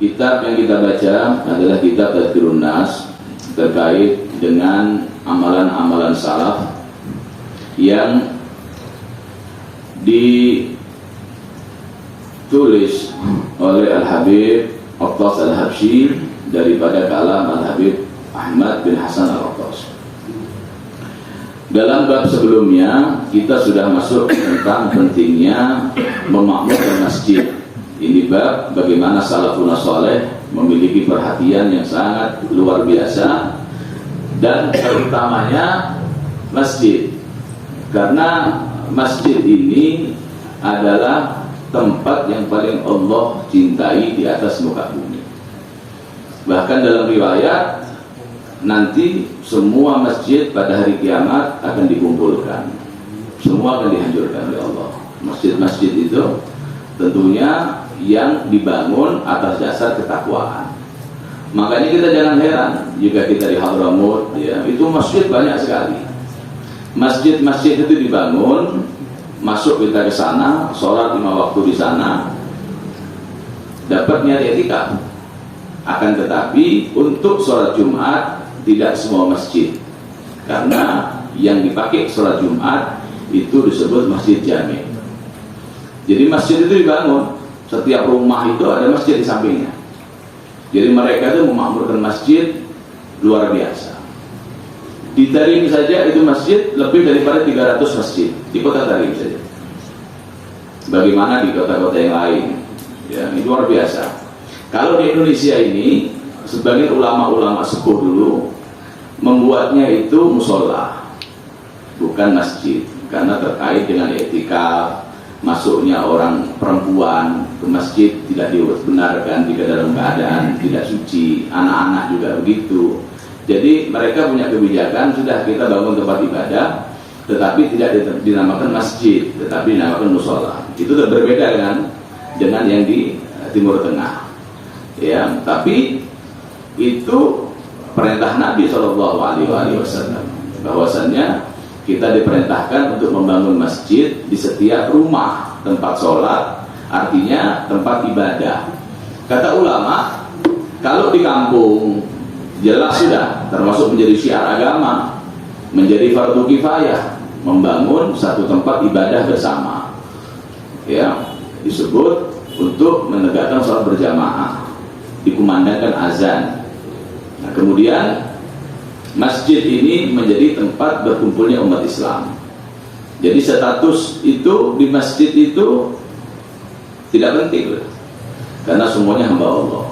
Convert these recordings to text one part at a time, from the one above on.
kitab yang kita baca adalah kitab Tadhkirun Nas terkait dengan amalan-amalan salaf yang ditulis oleh Al-Habib Attas Al-Habsyi daripada kalam Al-Habib Ahmad bin Hasan Al-Attas. Dalam bab sebelumnya kita sudah masuk tentang pentingnya memakmurkan masjid. Ini bab bagaimana salafun saleh memiliki perhatian yang sangat luar biasa dan terutamanya masjid. Karena masjid ini adalah tempat yang paling Allah cintai di atas muka bumi. Bahkan dalam riwayat nanti semua masjid pada hari kiamat akan dikumpulkan, semua akan dihancurkan oleh Allah. Masjid-masjid itu tentunya yang dibangun atas dasar ketakwaan. Makanya kita jangan heran jika kita di Hadramut, ya, itu masjid banyak sekali. Masjid-masjid itu dibangun, masuk kita ke sana, sholat 5 waktu di sana, dapat niat i'tikaf. Akan tetapi untuk sholat Jumat tidak semua masjid, karena yang dipakai sholat Jumat itu disebut masjid jami. Jadi masjid itu dibangun, setiap rumah itu ada masjid di sampingnya. Jadi mereka itu memakmurkan masjid luar biasa. Di Tarim saja itu masjid lebih daripada 300 masjid di kota Tarim saja. Bagaimana di kota-kota yang lain? Ya, ini luar biasa. Kalau di Indonesia ini, sebagian ulama-ulama sepuh dulu membuatnya itu musola, bukan masjid, karena terkait dengan i'tikaf, masuknya orang perempuan ke masjid tidak dibenarkan jika dalam keadaan tidak suci, anak-anak juga begitu. Jadi mereka punya kebijakan, sudah kita bangun tempat ibadah, tetapi tidak dinamakan masjid, tetapi dinamakan musola. Itu berbeda dengan yang di Timur Tengah. Ya, tapi itu perintah Nabi SAW, bahwasannya kita diperintahkan untuk membangun masjid di setiap rumah, tempat sholat, artinya tempat ibadah. Kata ulama, kalau di kampung jelas sudah termasuk menjadi syiar agama, menjadi fardu kifayah, membangun satu tempat ibadah bersama, ya, disebut untuk menegakkan sholat berjamaah, dikumandangkan azan. Nah, kemudian masjid ini menjadi tempat berkumpulnya umat Islam. Jadi status itu di masjid itu tidak penting, karena semuanya hamba Allah.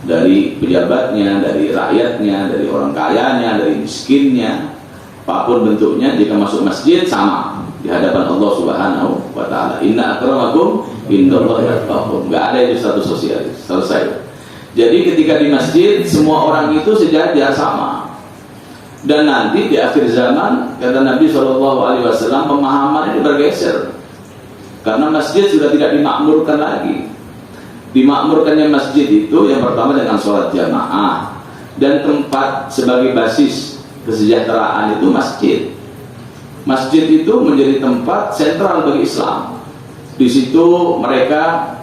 Dari pejabatnya, dari rakyatnya, dari orang kayanya, dari miskinnya, apapun bentuknya, jika masuk masjid sama di hadapan Allah Subhanahu wa Ta'ala. Inna akramakum indallahi atqakum. Enggak ada itu status sosial, selesai. Jadi ketika di masjid semua orang itu sejajar sama. Dan nanti di akhir zaman, kata Nabi SAW, pemahaman ini bergeser, karena masjid sudah tidak dimakmurkan lagi. Dimakmurkannya masjid itu yang pertama dengan sholat jamaah, dan tempat sebagai basis kesejahteraan itu masjid. Masjid itu menjadi tempat sentral bagi Islam. Di situ mereka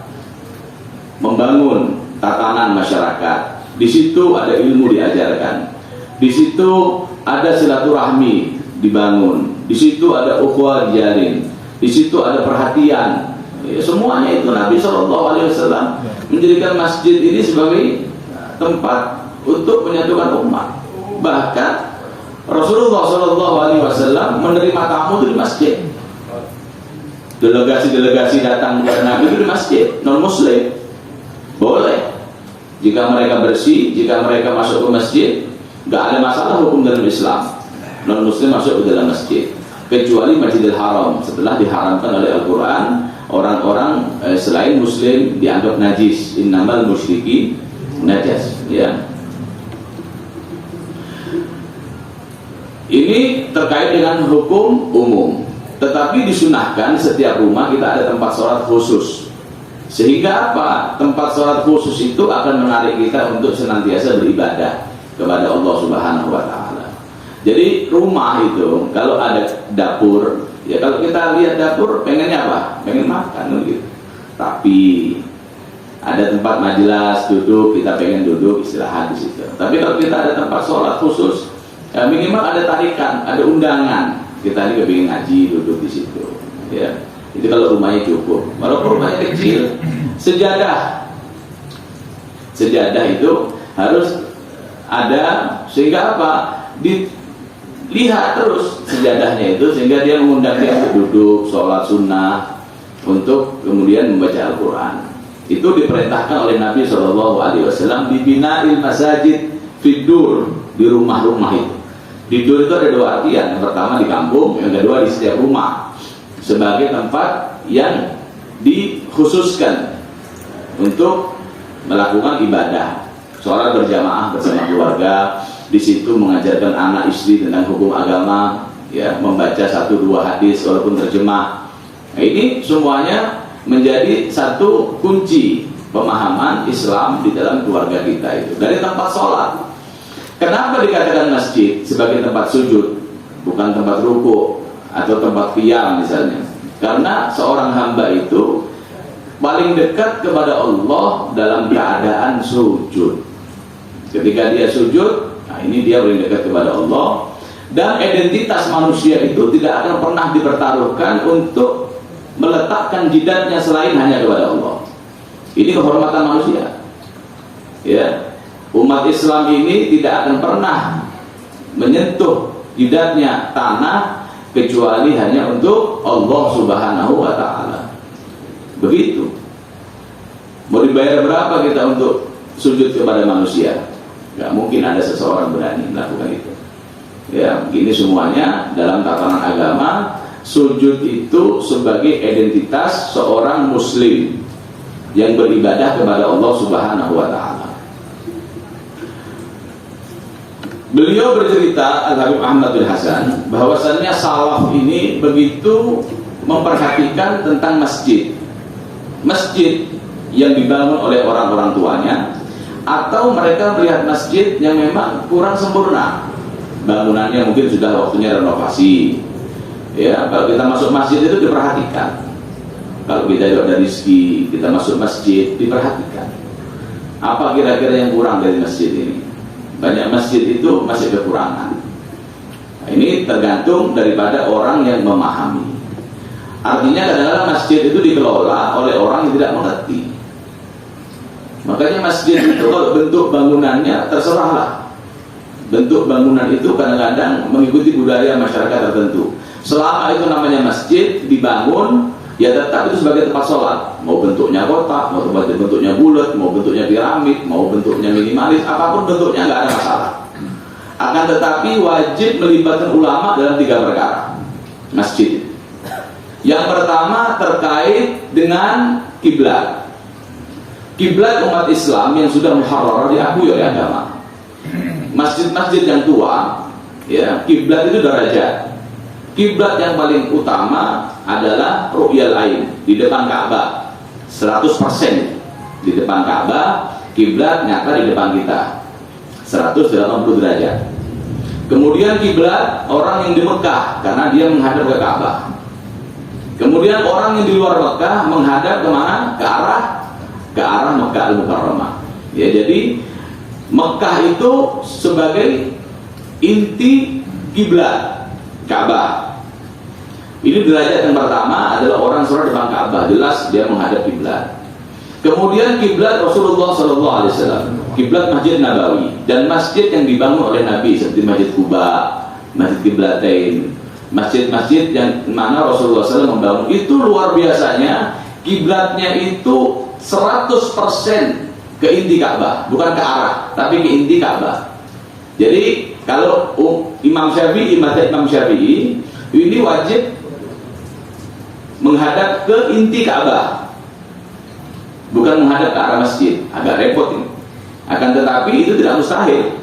membangun tatanan masyarakat. Di situ ada ilmu diajarkan. Di situ ada silaturahmi dibangun. Di situ ada ukhuwah dijalin. Di situ ada perhatian. Ya, semuanya itu Nabi SAW menjadikan masjid ini sebagai tempat untuk menyatukan umat. Bahkan Rasulullah SAW menerima tamu itu di masjid. Delegasi-delegasi datang kepada Nabi itu di masjid, non muslim boleh. Jika mereka bersih, jika mereka masuk ke masjid, nggak ada masalah hukum dalam Islam. Non muslim masuk ke dalam masjid, kecuali Masjidil Haram. Setelah diharamkan oleh Al-Quran, orang-orang selain muslim dianggap najis. Innamal musyriki najas, ya. Ini terkait dengan hukum umum, tetapi disunahkan setiap rumah kita ada tempat sholat khusus. Sehingga apa? Tempat sholat khusus itu akan menarik kita untuk senantiasa beribadah kepada Allah Subhanahu wa Ta'ala. Jadi rumah itu kalau ada dapur, ya kalau kita lihat dapur pengennya apa? Pengen makan gitu. Tapi ada tempat majelis duduk, kita pengen duduk istirahat di situ. Tapi kalau kita ada tempat sholat khusus, ya minimal ada tarikan, ada undangan. Kita ini kepingin ngaji duduk di situ. Ya, itu kalau rumahnya cukup. Walaupun rumahnya kecil, sejadah itu harus ada, sehingga apa? Dilihat terus sejadahnya itu, sehingga dia mengundang dia untuk duduk, sholat sunnah, untuk kemudian membaca Al-Quran. Itu diperintahkan oleh Nabi SAW di bina'il masajid fidur, di rumah-rumah itu. Tidur itu ada dua artian. Yang pertama di kampung, yang kedua di setiap rumah, sebagai tempat yang dikhususkan untuk melakukan ibadah, sholat berjamaah bersama keluarga. Di situ mengajarkan anak istri tentang hukum agama, ya, membaca 1-2 hadis walaupun terjemah. Nah, ini semuanya menjadi satu kunci pemahaman Islam di dalam keluarga kita itu. Dari tempat sholat. Kenapa dikatakan masjid sebagai tempat sujud, bukan tempat ruku atau tempat qiyam misalnya? Karena seorang hamba itu paling dekat kepada Allah dalam keadaan sujud. Ketika dia sujud, nah ini dia paling dekat kepada Allah. Dan identitas manusia itu tidak akan pernah dipertaruhkan untuk meletakkan jidatnya selain hanya kepada Allah. Ini kehormatan manusia. Ya, umat Islam ini tidak akan pernah menyentuh jidatnya tanah kecuali hanya untuk Allah Subhanahu wa Ta'ala. Begitu. Mau dibayar berapa kita untuk sujud kepada manusia? Gak mungkin ada seseorang berani melakukan itu. Ya, ini semuanya dalam tatanan agama. Sujud itu sebagai identitas seorang muslim yang beribadah kepada Allah Subhanahu wa Ta'ala. Beliau bercerita, Al-Habib Ahmad bin Hasan, bahwasannya salaf ini begitu memperhatikan tentang masjid. Masjid yang dibangun oleh orang-orang tuanya, atau mereka melihat masjid yang memang kurang sempurna, bangunannya mungkin sudah waktunya renovasi. Ya, kalau kita masuk masjid itu diperhatikan. Kalau kita ada rezeki, kita masuk masjid, diperhatikan. Apa kira-kira yang kurang dari masjid ini? Banyak masjid itu masih kekurangan. Nah, ini tergantung daripada orang yang memahami. Artinya kadang-kadang masjid itu dikelola oleh orang yang tidak mengerti. Makanya masjid itu kalau bentuk bangunannya terserahlah. Bentuk bangunan itu kadang-kadang mengikuti budaya masyarakat tertentu. Selama itu namanya masjid dibangun, ya tetap itu sebagai tempat sholat. Mau bentuknya kotak, mau bentuknya bulat, mau bentuknya piramid, mau bentuknya minimalis, apapun bentuknya nggak ada masalah. Akan tetapi wajib melibatkan ulama dalam 3 perkara masjid. Yang pertama terkait dengan kiblat. Kiblat umat Islam yang sudah muharrar diakui oleh agama. Masjid-masjid yang tua, ya, kiblat itu derajat. Kiblat yang paling utama adalah ru'yal ain, di depan Ka'bah. 100% di depan Ka'bah, kiblat nyata di depan kita. 180 derajat. Kemudian kiblat orang yang di Mekah karena dia menghadap ke Ka'bah. Kemudian orang yang di luar Mekah menghadap kemana? Ke arah Mekah Al-Mukarramah. Ya, jadi Mekah itu sebagai inti kiblat Ka'bah. Ini derajat yang pertama adalah orang sholat depan Ka'bah, jelas dia menghadap kiblat. Kemudian kiblat Rasulullah SAW, kiblat Masjid Nabawi dan masjid yang dibangun oleh Nabi seperti Masjid Quba, Masjid Qiblatain, masjid-masjid yang mana Rasulullah SAW membangun itu luar biasanya. Kiblatnya itu 100% ke inti Ka'bah, bukan ke arah, tapi ke inti Ka'bah. Jadi kalau Imam Syafi'i ini wajib menghadap ke inti Ka'bah, bukan menghadap ke arah masjid. Agak repot ini. Akan tetapi itu tidak mustahil,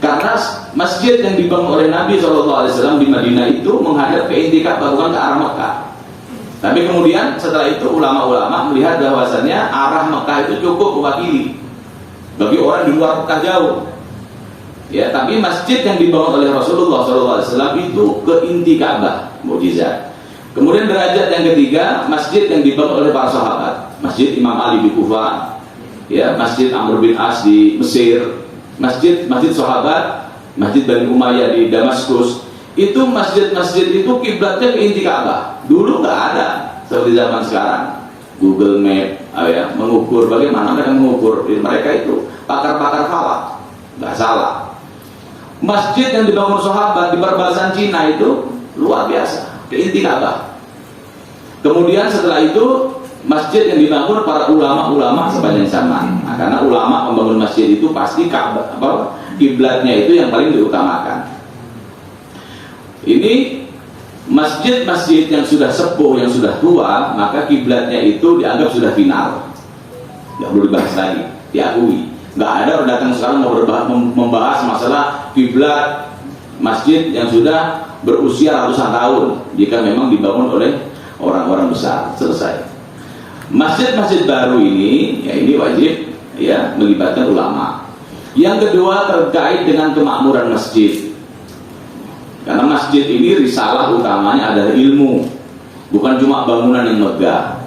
karena masjid yang dibangun oleh Nabi SAW di Madinah itu menghadap ke inti Ka'bah, bukan ke arah Mekah. Tapi kemudian setelah itu ulama-ulama melihat bahwasannya arah Mekah itu cukup mewakili bagi orang di luar Mekah jauh. Ya, tapi masjid yang dibangun oleh Rasulullah SAW itu ke inti Ka'bah, mukjizat. Kemudian derajat yang ketiga, masjid yang dibangun oleh para sahabat. Masjid Imam Ali di Kufah, ya, Masjid Amr bin As di Mesir, masjid sahabat, Masjid Bani Umayyah di Damaskus, itu masjid-masjid itu kiblatnya ke inti Ka'bah. Dulu nggak ada seperti zaman sekarang. Google Map ya, mengukur bagaimana mereka mengukur. Mereka itu pakar-pakar falak, nggak salah. Masjid yang dibangun sahabat di perbatasan Cina itu luar biasa, ke inti Ka'bah. Kemudian setelah itu masjid yang dibangun para ulama-ulama sepanjang zaman. Nah, karena ulama membangun masjid itu pasti Ka'bah, kiblatnya itu yang paling diutamakan. Ini masjid-masjid yang sudah sepuh, yang sudah tua, maka kiblatnya itu dianggap sudah final, nggak perlu dibahas lagi, diakui. Nggak ada orang datang sekarang mau membahas masalah kiblat masjid yang sudah berusia ratusan tahun jika memang dibangun oleh orang-orang besar. Selesai. Masjid-masjid baru ini, ya ini wajib ya melibatkan ulama. Yang kedua terkait dengan kemakmuran masjid. Karena masjid ini risalah utamanya adalah ilmu, bukan cuma bangunan yang megah.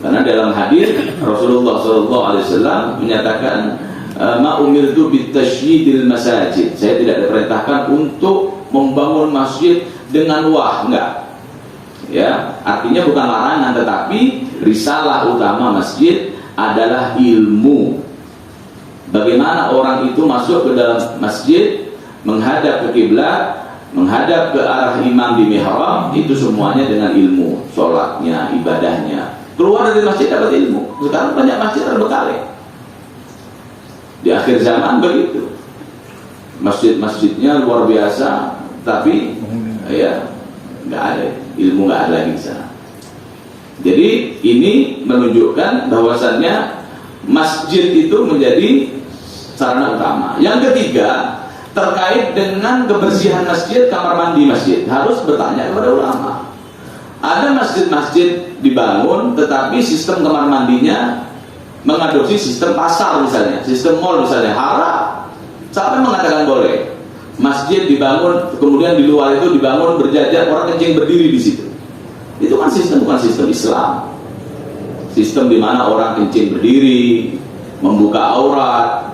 Karena dalam hadis Rasulullah SAW menyatakan, ma umirtu bitasydidil masajid. Saya tidak diperintahkan untuk membangun masjid dengan enggak. Ya, artinya bukan larangan, tetapi risalah utama masjid adalah ilmu. Bagaimana orang itu masuk ke dalam masjid, menghadap ke kiblat, menghadap ke arah imam di mihrab, itu semuanya dengan ilmu, sholatnya, ibadahnya. Keluar dari masjid dapat ilmu. Sekarang banyak masjid terbengkalai. Di akhir zaman begitu. Masjid-masjidnya luar biasa, tapi ya nggak ada ilmu, nggak ada lagi di sana. Jadi ini menunjukkan bahwasannya masjid itu menjadi sarana utama. Yang ketiga, terkait dengan kebersihan masjid, kamar mandi masjid, harus bertanya kepada ulama. Ada masjid-masjid dibangun, tetapi sistem kamar mandinya mengadopsi sistem pasar misalnya, sistem mall misalnya, haram. Siapa yang mengatakan boleh? Masjid dibangun, kemudian di luar itu dibangun berjajar, orang kencing berdiri di situ. Itu kan sistem bukan sistem Islam. Sistem di mana orang kencing berdiri, membuka aurat.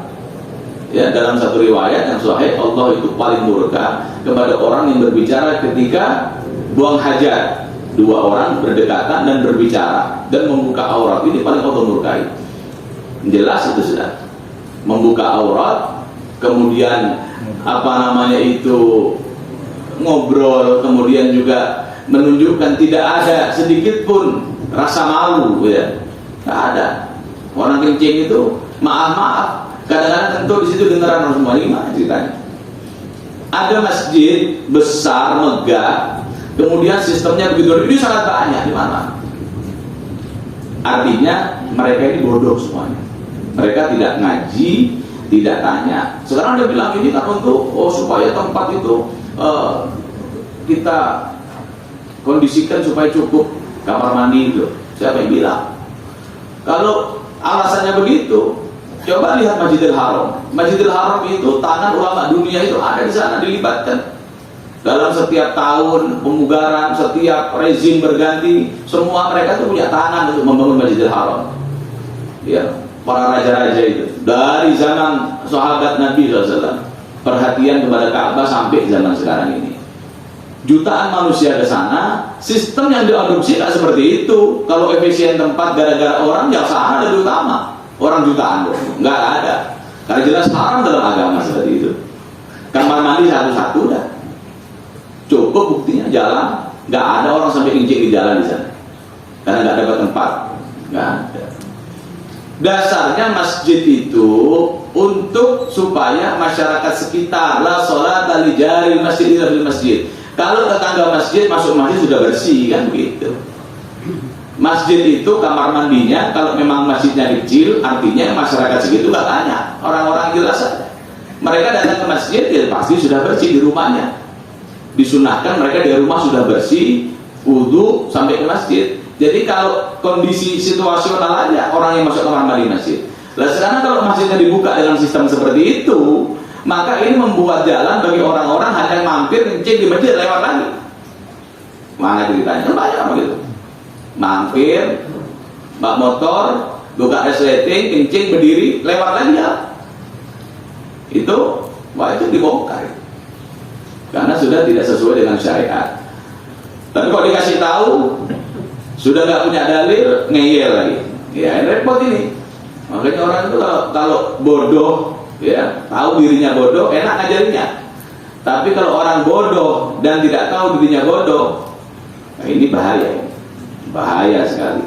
Ya, dalam satu riwayat yang sahih, Allah itu paling murka kepada orang yang berbicara ketika buang hajat. Dua orang berdekatan dan berbicara dan membuka aurat, ini paling Allah murkai. Jelas itu sudah. Membuka aurat, kemudian ngobrol, kemudian juga menunjukkan tidak ada sedikit pun rasa malu, ya. Tidak ada. Orang kencing itu maaf. Kadang-kadang tentu di situ dengaran orang semua. Gimana ceritanya? Ada masjid besar, megah, kemudian sistemnya begitu, ini sangat banyak di mana. Artinya mereka ini bodoh semuanya. Mereka tidak ngaji, tidak tanya. Sekarang dia bilang ini kan untuk supaya tempat itu kita kondisikan supaya cukup kamar mandi itu. Siapa yang bilang? Kalau alasannya begitu, coba lihat Masjidil Haram. Masjidil Haram itu tangan ulama dunia itu ada di sana, dilibatkan. Dalam setiap tahun pemugaran, setiap rezim berganti, semua mereka itu punya tangan untuk membangun Masjidil Haram. Ya, para raja-raja itu dari zaman sahabat Nabi SAW, perhatian kepada Ka'bah sampai zaman sekarang ini. Jutaan manusia ke sana, sistem yang diadopsi tidak seperti itu. Kalau efisien tempat gara-gara orang, ya sana lebih utama. Orang jutaan loh, nggak ada. Karena jelas haram dalam agama seperti itu. Kamar mandi satu-satu dah. Cukup buktinya jalan, nggak ada orang sampai kencing di jalan di sana. Karena nggak dapat tempat, nggak ada. Dasarnya masjid itu untuk supaya masyarakat sekitar la sholata li jaril masjid illa fil masjid. Kalau tetangga masjid masuk masjid sudah bersih kan begitu. Masjid itu kamar mandinya kalau memang masjidnya kecil, artinya masyarakat segitu nggak banyak, orang-orang jelas saja. Mereka datang ke masjid ya pasti sudah bersih di rumahnya. Disunahkan mereka di rumah sudah bersih, wudu sampai ke masjid. Jadi kalau kondisi situasional aja orang yang masuk kamar mandi masjid. Lah sekarang kalau masjidnya dibuka dengan sistem seperti itu, maka ini membuat jalan bagi orang-orang hanya mampir kencing di masjid lewat lagi. Mana ceritanya? Banyak begitu. Mampir, bak motor, buka resleting, kencing, berdiri, lewat lagi ya. Itu wajib dibongkar. Karena sudah tidak sesuai dengan syariat. Tapi kalau dikasih tahu, sudah nggak punya dalil, ngeyel lagi. Ya, repot ini. Makanya orang itu kalau bodoh, ya, tahu dirinya bodoh, enak ngajarinnya. Tapi kalau orang bodoh dan tidak tahu dirinya bodoh, nah ini bahaya, bahaya sekali.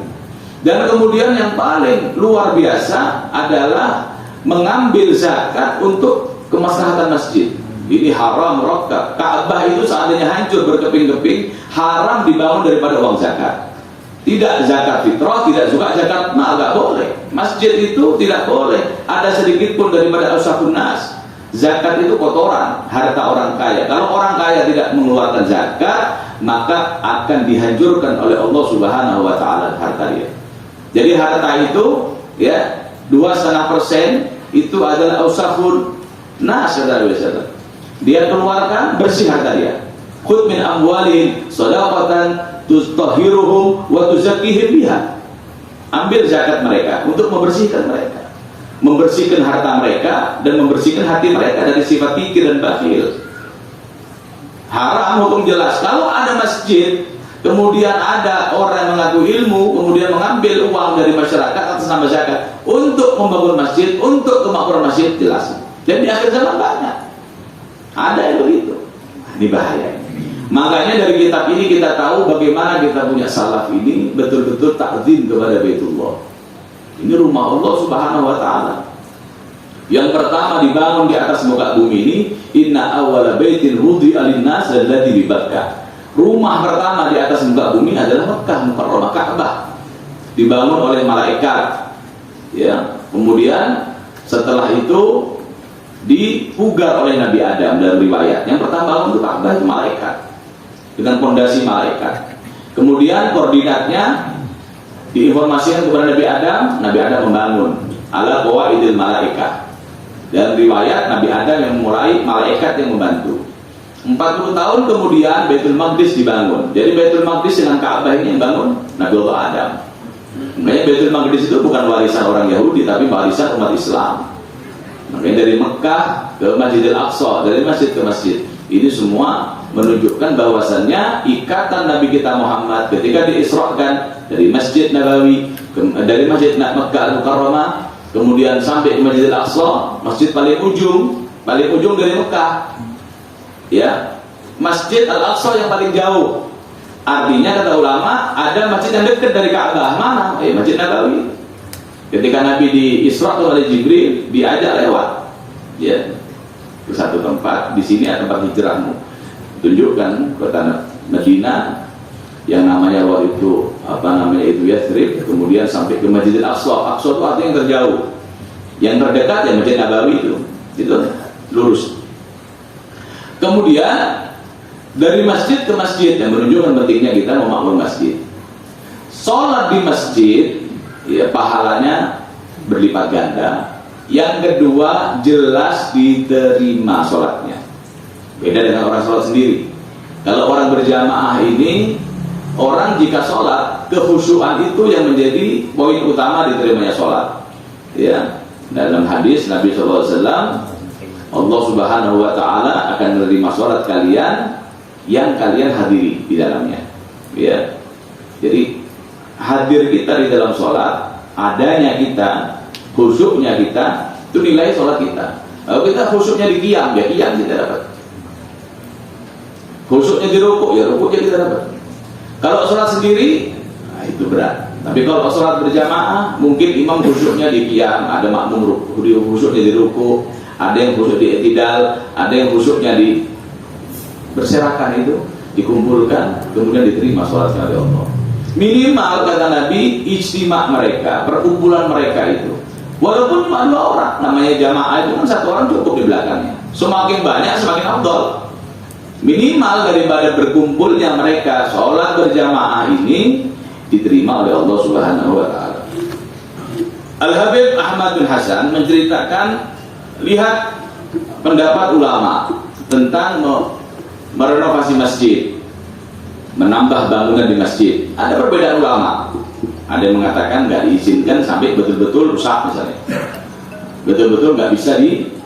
Dan kemudian yang paling luar biasa adalah mengambil zakat untuk kemaslahatan masjid. Ini haram rokkab. Ka'bah itu seandainya hancur berkeping-keping, haram dibangun daripada uang zakat. Tidak zakat fitrah, tidak juga zakat mal, nggak boleh. Masjid itu tidak boleh ada sedikit pun daripada ausafun nas. Zakat itu kotoran, harta orang kaya. Kalau orang kaya tidak mengeluarkan zakat, maka akan dihancurkan oleh Allah Subhanahu wa taala harta dia. Jadi harta itu ya 2,5% itu adalah ausafun nas, saudara-saudara. Dia keluarkan bersih harta dia. Khudh min amwalihim shadaqatan tutahhiruhum wa tuzakkihim biha. Ambil zakat mereka untuk membersihkan mereka, membersihkan harta mereka dan membersihkan hati mereka dari sifat pikir dan bakhil. Haram hukum jelas. Kalau ada masjid, kemudian ada orang yang mengaku ilmu, kemudian mengambil uang dari masyarakat atas nama zakat untuk membangun masjid, untuk kemakmuran masjid, jelas. Dan di akhir zaman banyak ada yang begitu. Ini bahaya. Makanya dari kitab ini kita tahu bagaimana kita punya salaf ini betul-betul takzim kepada Baitullah. Ini rumah Allah Subhanahu wa taala. Yang pertama dibangun di atas muka bumi ini, inna awwala baitin wudi'a lin-nas alladzi bi Bakkah. Rumah pertama di atas muka bumi adalah Mekkah Mukarramah, Ka'bah. Dibangun oleh malaikat. Ya, kemudian setelah itu dipugar oleh Nabi Adam dalam riwayat. Yang pertama bangun Ka'bah itu malaikat dengan fondasi malaikat. Kemudian koordinatnya diinformasikan kepada Nabi Adam membangun ala qawaidil malaikah. Dan riwayat Nabi Adam yang memulai, malaikat yang membantu. 40 tahun kemudian Baitul Maqdis dibangun. Jadi Baitul Maqdis dengan Ka'bah ini yang bangun Nabi Allah Adam. Makanya Baitul Maqdis itu bukan warisan orang Yahudi, tapi warisan umat Islam. Makanya dari Mekah ke Masjidil Aqsa, dari masjid ke masjid, ini semua menunjukkan bahwasannya ikatan Nabi kita Muhammad ketika diisrakan dari Masjid Nabawi, dari Masjid Mekkah Al-Mukarramah, kemudian sampai ke Masjidil Aqsa, masjid paling ujung dari Mekah. Ya, Masjid Al-Aqsa yang paling jauh. Artinya kata ulama, ada masjid yang dekat dari Ka'bah. Mana? Masjid Nabawi. Ketika Nabi diisrakan oleh Jibril, diajak lewat, ya, ke satu tempat. Di sini ada tempat hijrahmu. Tunjukkan kota Madinah yang namanya waktu itu Yathrib, kemudian sampai ke Masjidil Aqsa. Aqsa itu artinya yang terjauh. Yang terdekat ya Masjid Nabawi itu lurus. Kemudian dari masjid ke masjid yang menunjukkan pentingnya kita memakmur masjid. Sholat di masjid, ya, pahalanya berlipat ganda. Yang kedua, jelas diterima sholatnya. Beda dengan orang sholat sendiri. Kalau orang berjamaah ini, orang jika sholat, kekhusyuan itu yang menjadi poin utama diterimanya sholat. Ya, dalam hadis Nabi SAW, Allah Subhanahu wa taala akan menerima sholat kalian yang kalian hadiri di dalamnya. Ya. Jadi hadir kita di dalam sholat, adanya kita, khusyuknya kita, itu nilai sholat kita. Kalau kita khusyuknya di qiyam, ya qiyam kita dapat. Khusyuknya di rukuk, ya rukuknya kita dapat. Kalau sholat sendiri, nah itu berat. Tapi kalau sholat berjamaah, mungkin imam khusyuknya di qiyam, ada makmum khusyuknya di rukuk, ada yang khusyuk di i'tidal, ada yang khusyuknya di berserakan, itu dikumpulkan, kemudian diterima sholatnya oleh Allah. Minimal kata Nabi, ijtima mereka, perkumpulan mereka itu, walaupun cuma 2 orang, namanya jamaah itu kan 1 orang cukup di belakangnya. Semakin banyak semakin afdal. Minimal daripada berkumpulnya mereka sholat berjamaah ini diterima oleh Allah Subhanahu wa taala. Al-Habib Ahmad bin Hasan menceritakan, lihat pendapat ulama tentang merenovasi masjid, menambah bangunan di masjid. Ada perbedaan ulama. Ada yang mengatakan nggak diizinkan sampai betul-betul rusak misalnya, betul-betul nggak bisa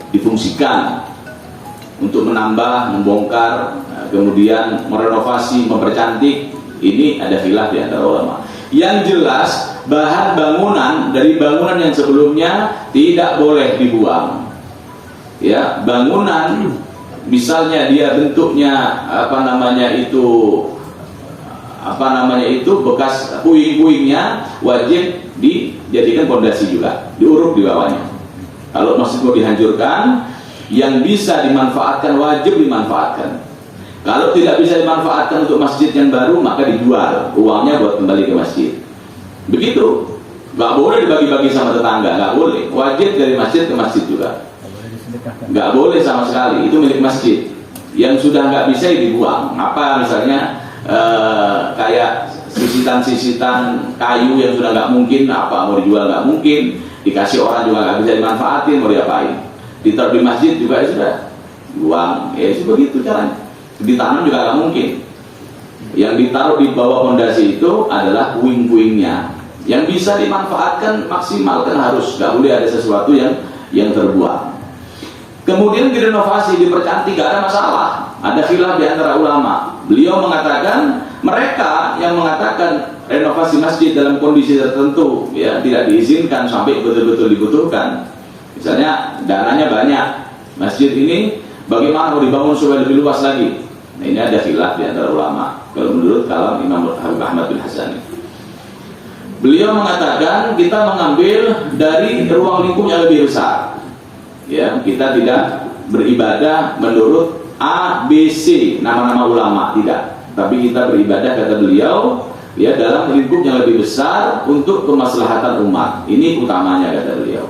difungsikan untuk menambah, membongkar, kemudian merenovasi, mempercantik. Ini ada khilaf di antara ulama. Yang jelas bahan bangunan dari bangunan yang sebelumnya tidak boleh dibuang. Ya, bangunan misalnya dia bentuknya bekas puing-puingnya wajib dijadikan pondasi juga, diuruk di bawahnya. Kalau masjid mau dihancurkan, yang bisa dimanfaatkan wajib dimanfaatkan. Kalau tidak bisa dimanfaatkan untuk masjid yang baru, maka dijual, uangnya buat kembali ke masjid. Begitu, nggak boleh dibagi-bagi sama tetangga, nggak boleh. Wajib dari masjid ke masjid juga, nggak boleh sama sekali. Itu milik masjid. Yang sudah nggak bisa dibuang. Apa misalnya kayak sisitan-sisitan kayu yang sudah nggak mungkin, apa mau dijual nggak mungkin, dikasih orang juga nggak bisa dimanfaatin, mau diapain? Ditaruh di masjid juga ya sudah, buang. Ya begitu caranya. Ditanam juga nggak mungkin. Yang ditaruh di bawah fondasi itu adalah puing-puingnya. Yang bisa dimanfaatkan maksimalkan harus, nggak boleh ada sesuatu yang terbuang. Kemudian direnovasi, dipercantik, nggak ada masalah. Ada khilaf di antara ulama. Beliau mengatakan, mereka yang mengatakan renovasi masjid dalam kondisi tertentu ya tidak diizinkan sampai betul-betul dibutuhkan. Misalnya dananya banyak, masjid ini bagaimana mau dibangun supaya lebih luas lagi? Nah, ini ada khilaf di antara ulama. Kalau menurut kalam Imam Ahmad bin Hasani, beliau mengatakan kita mengambil dari ruang lingkup yang lebih besar. Ya, kita tidak beribadah menurut A, B, C nama-nama ulama, tidak. Tapi kita beribadah, kata beliau, ya dalam lingkup yang lebih besar untuk kemaslahatan umat. Ini utamanya, kata beliau.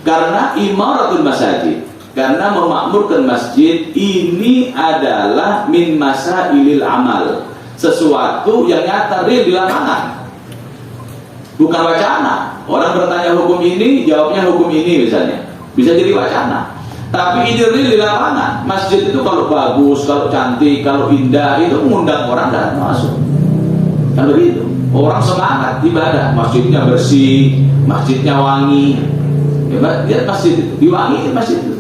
Karena imaratul masajid, karena memakmurkan masjid ini adalah min masailil amal, sesuatu yang nyata real di lapangan, bukan wacana. Orang bertanya hukum ini, jawabnya hukum ini misalnya, bisa jadi wacana. Tapi ini real di lapangan. Masjid itu kalau bagus, kalau cantik, kalau indah, itu mengundang orang dan masuk. Kan begitu. Orang semangat ibadah, masjidnya bersih, masjidnya wangi. Ya, lihat masjid itu, diwangi masjid itu.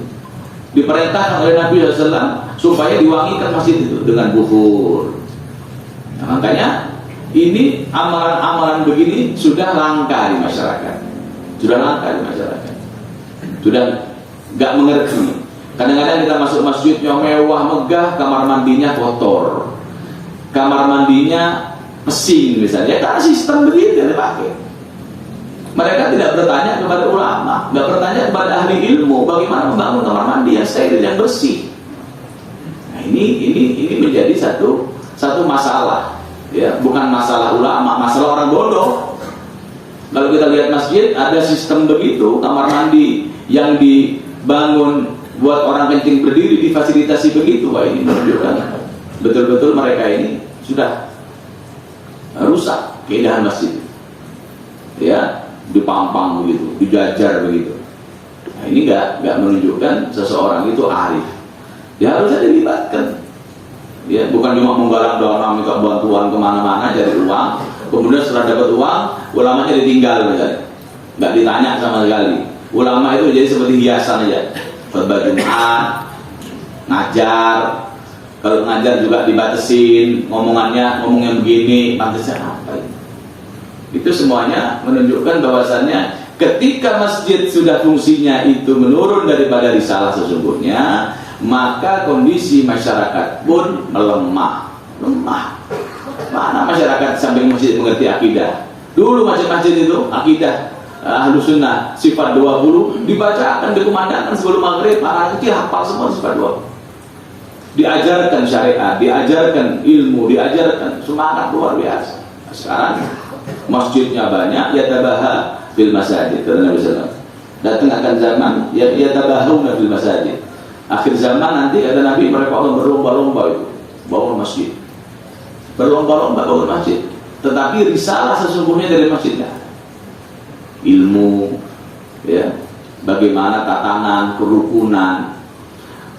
Diperintahkan oleh Nabi SAW supaya diwangikan masjid itu dengan bukhur. Nah, makanya ini amalan-amalan begini sudah langka di masyarakat, sudah nggak mengerti. Kadang-kadang kita masuk masjid yang mewah megah, kamar mandinya kotor, kamar mandinya pesing misalnya, karena sistem begitu yang dipakai. Mereka tidak bertanya kepada ulama, nggak bertanya kepada ahli ilmu bagaimana membangun kamar mandi yang steril, yang bersih. Nah, ini menjadi satu masalah, ya, bukan masalah ulama, masalah orang bodoh. Kalau kita lihat masjid ada sistem begitu, kamar mandi yang dibangun buat orang kencing berdiri difasilitasi begitu, wah ini menunjukkan betul-betul mereka ini sudah rusak keindahan masjid. Ya. Dipampang begitu, dijajar begitu. Nah, ini nggak menunjukkan seseorang itu arif. Dia harusnya dilibatkan. Ya, bukan cuma menggalang dana minta bantuan kemana-mana cari uang, kemudian setelah dapat uang, ulamanya ditinggal misalnya, nggak ditanya sama sekali. Ulama itu jadi seperti hiasan aja. Khutbah Jumat, ngajar. Kalau ngajar juga dibatasin, ngomong yang begini, pantasnya apa ini? Itu semuanya menunjukkan bahwasannya ketika masjid sudah fungsinya itu menurun daripada risalah sesungguhnya, maka kondisi masyarakat pun lemah. Mana masyarakat samping masjid mengerti akidah? Dulu masjid-masjid itu akidah Ahlus Sunnah sifat 20 dibacakan, dikumandangkan sebelum maghrib, anak kecil hafal semua sifat 20. Diajarkan syariat, diajarkan ilmu, diajarkan semangat luar biasa. Sekarang masjidnya banyak, yatabaha fil masajid, kata Nabi SAW. Datang akan zaman yatabahuna fil masajid. Akhir zaman nanti kata Nabi, mereka akan berlomba-lomba itu bangun masjid, berlomba-lomba bangun masjid. Tetapi risalah sesungguhnya dari masjidnya ilmu, ya, bagaimana tatanan kerukunan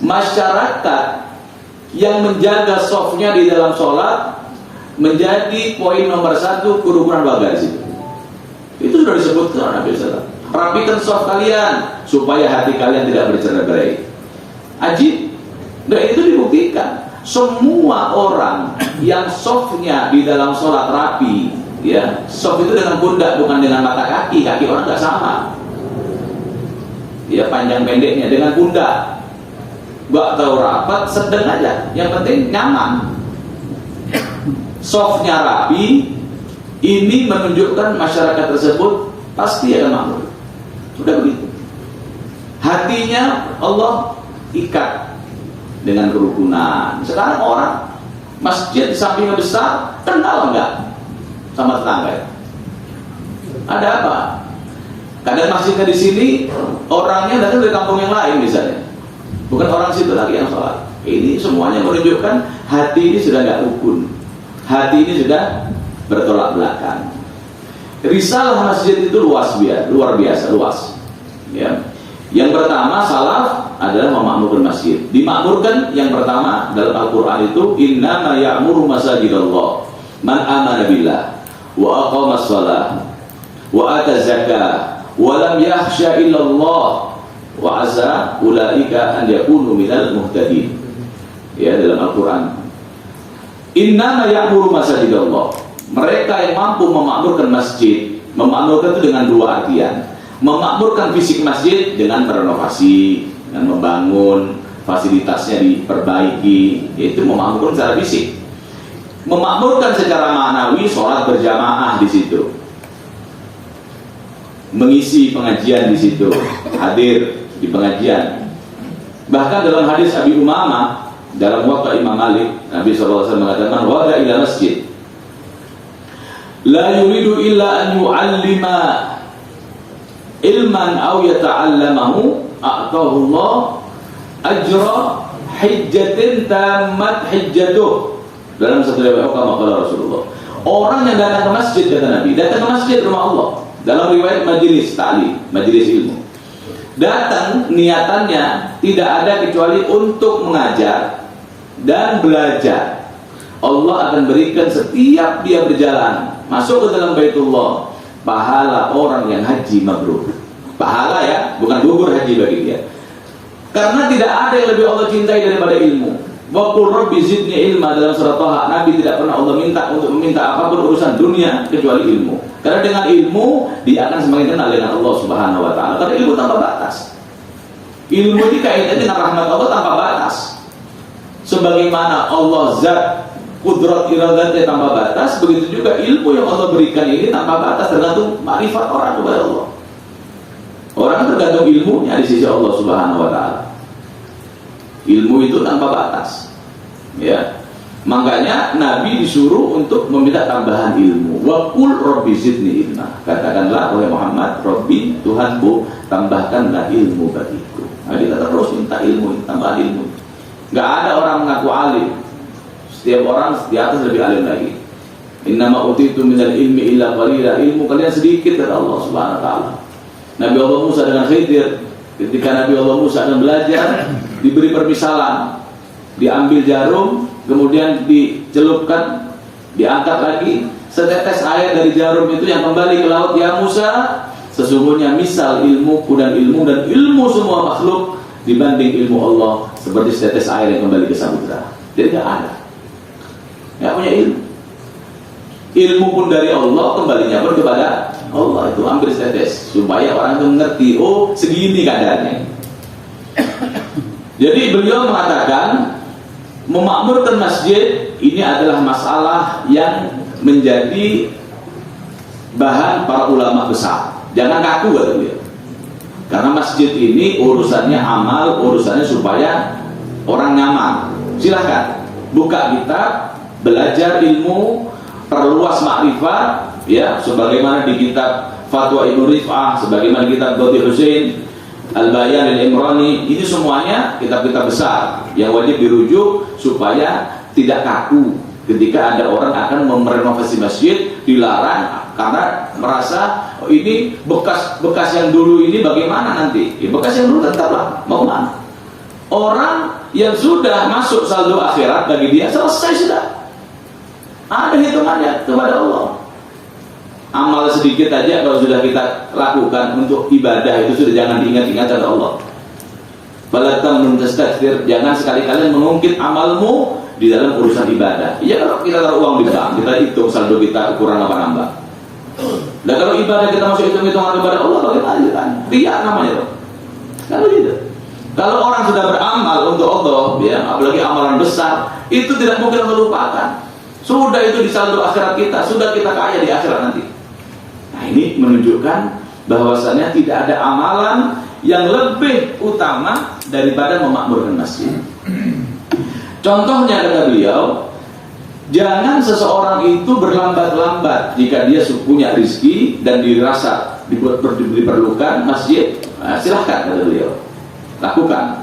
masyarakat yang menjaga softnya di dalam sholat menjadi poin nomor 1 kerukunan warga di situ. Itu sudah disebutkan Nabi SAW. Rapikan soft kalian supaya hati kalian tidak bercerai-berai. Ajib. Dan itu dibuktikan. Semua orang yang softnya di dalam sholat rapi, ya, soft itu dengan pundak bukan dengan mata kaki. Kaki orang nggak sama. Ya, panjang pendeknya dengan pundak. Nggak tahu rapat, sedang aja. Yang penting nyaman. Softnya rapi, ini menunjukkan masyarakat tersebut pasti akan makmur. Sudah begitu. Hatinya Allah ikat dengan kerukunan. Sekarang orang masjid di sampingnya besar, kenal enggak sama tetangga ya? Ada apa? Kadang masjidnya di sini, orangnya datang dari kampung yang lain misalnya. Bukan orang situ lagi yang sholat. Ini semuanya menunjukkan hati ini sudah enggak rukun. Hati ini sudah bertolak belakang. Risalah masjid itu luar biasa luas. Ya. Yang pertama, salaf adalah memakmurkan masjid. Dimakmurkan yang pertama dalam Al-Quran itu innama ya'muru masajidallah man amana billah wa aqama shalah wa ata zakah wa lam yakhsha illallah wa asa ulaika an yakunu minal muhtadin. Ya, dalam Al-Quran innama ya'muru masajidallah. Mereka yang mampu memakmurkan masjid, memakmurkan itu dengan dua artian. Memakmurkan fisik masjid dengan merenovasi, dengan membangun, fasilitasnya diperbaiki, yaitu memakmurkan secara fisik. Memakmurkan secara ma'nawi, sholat berjamaah di situ, mengisi pengajian di situ, hadir di pengajian. Bahkan dalam hadis Abi Umamah, dalam waktu Imam Malik, Nabi SAW mengatakan, wada ila masjid la yuridu illa an yu'allima ilman aw yata'allamahu a'tahu Allah ajra hijjatin tamat hijjatuh. Dalam satu riwayat kata Rasulullah, orang yang datang ke masjid, kata Nabi, datang ke masjid rumah Allah. Dalam riwayat majelis ta'lim, majelis ilmu, datang niatannya tidak ada kecuali untuk mengajar dan belajar. Allah akan berikan setiap dia berjalan masuk ke dalam Baitullah pahala orang yang haji mabrur. Pahala ya, bukan gugur haji bagi dia. Karena tidak ada yang lebih Allah cintai daripada ilmu. Wa qul rabbi zidni ilma, dalam surat Thaha, Nabi tidak pernah Allah minta untuk meminta apapun urusan dunia kecuali ilmu. Karena dengan ilmu dia akan semakin kenal dengan Allah Subhanahu wa taala. Karena ilmu tanpa batas. Ilmu ini kaitannya dengan rahmat Allah tanpa batas. Sebagaimana Allah zat kudrat iradatnya tanpa batas, begitu juga ilmu yang Allah berikan ini tanpa batas, tergantung makrifat orang kepada Allah. Orang tergantung ilmunya di sisi Allah Subhanahu wa taala. Ilmu itu tanpa batas. Ya. Makanya Nabi disuruh untuk meminta tambahan ilmu. Wa qul rabbi zidni ilma. Katakanlah oleh Muhammad, Rabbi, Tuhanku, tambahkanlah ilmu bagiku. Nah, kita terus minta ilmu, tambahan ilmu. Enggak ada orang mengaku alim. Setiap orang di atas lebih alim lagi. Innama utitu minal ilmi illa qalila. Ilmu kalian sedikit kata Allah Subhanahu wa taala. Nabi Allah Musa dengan Khidir, ketika Nabi Allah Musa akan belajar, diberi permisalan, diambil jarum, kemudian dicelupkan, diangkat lagi, setetes air dari jarum itu yang kembali ke laut. Ya Musa, sesungguhnya misal ilmuku dan ilmu semua makhluk dibanding ilmu Allah seperti setetes air yang kembali ke samudra. Jadi tidak ada, nggak punya ilmu. Ilmu pun dari Allah, kembalinya pun kepada Allah. Itu ambil setetes supaya orang itu mengerti, oh segini keadaannya. Jadi beliau mengatakan memakmurkan masjid ini adalah masalah yang menjadi bahan para ulama besar. Jangan kaku kata beliau. Karena masjid ini urusannya amal, urusannya supaya orang nyaman. Silahkan buka kitab, belajar ilmu, perluas makrifat, ya, sebagaimana di kitab Fatwa Ibnu Rif'ah, sebagaimana kitab Qadhi Husain, Al-Bayan Al-Imrani. Ini semuanya kitab-kitab besar yang wajib dirujuk supaya tidak kaku ketika ada orang akan merenovasi masjid, dilarang karena merasa oh, ini bekas yang dulu ini bagaimana nanti? Ya, bekas yang dulu tetaplah, mau mana? Orang yang sudah masuk saldo akhirat bagi dia selesai sudah. Ada hitungannya kepada Allah. Amal sedikit aja kalau sudah kita lakukan untuk ibadah itu sudah jangan diingat-ingat oleh Allah. Fala tamnun tastakthir, jangan sekali-kali mengungkit amalmu di dalam urusan ibadah. Iya, kalau kita taruh uang di bank, kita hitung saldo kita kurang apa nambah. Dan kalau ibadah kita masuk hitung-hitungan kepada Allah, bagaimana kan? Riya namanya tuh. Kalau gitu. Kalau orang sudah beramal untuk Allah, ya, apalagi amalan besar, itu tidak mungkin melupakan. Sudah itu di saldo akhirat kita, sudah kita kaya di akhirat nanti. Nah, ini menunjukkan bahwasannya tidak ada amalan yang lebih utama daripada memakmurkan masjid. Contohnya kata beliau, jangan seseorang itu berlambat-lambat jika dia punya rezeki dan dirasa diperlukan masjid. Nah, silahkan kata beliau, lakukan.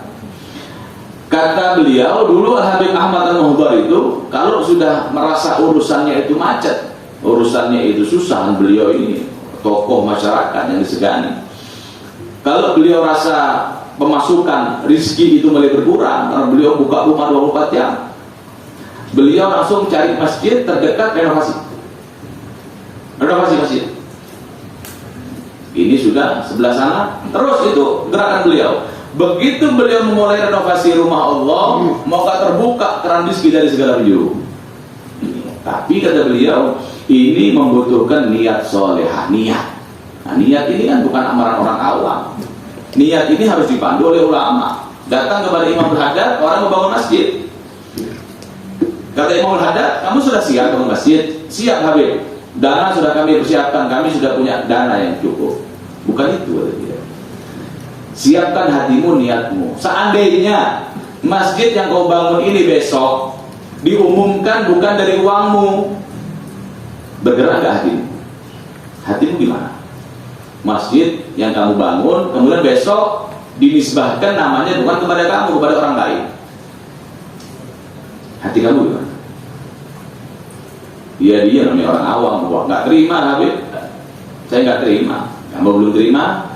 Kata beliau dulu Habib Ahmad Al-Muhdar itu kalau sudah merasa urusannya itu macet, urusannya itu susah, beliau ini tokoh masyarakat yang disegani. Kalau beliau rasa pemasukan rizki itu mulai berkurang karena beliau buka rumah 24 jam, beliau langsung cari masjid terdekat, renovasi masjid. Ini sudah sebelah sana, terus itu gerakan beliau. Begitu beliau memulai renovasi rumah Allah, maka terbuka keran rizki dari segala penjuru. Tapi kata beliau, ini membutuhkan niat solehah, niat. Nah, niat ini kan bukan amaran orang awam. Niat ini harus dipandu oleh ulama. Datang kepada Imam Al-Haddad, orang membangun masjid. Kata Imam Al-Haddad, kamu sudah siap bangun masjid? Siap Habib. Dana sudah kami persiapkan, kami sudah punya dana yang cukup. Bukan itu kata dia. Siapkan hatimu, niatmu. Seandainya masjid yang kau bangun ini besok diumumkan bukan dari uangmu, bergerak gak hatimu? Hatimu gimana? Masjid yang kamu bangun kemudian besok dinisbahkan namanya bukan kepada kamu, kepada orang lain, hati kamu gimana? Dia namanya orang awam, nggak terima Habib, saya nggak terima. Kamu belum terima,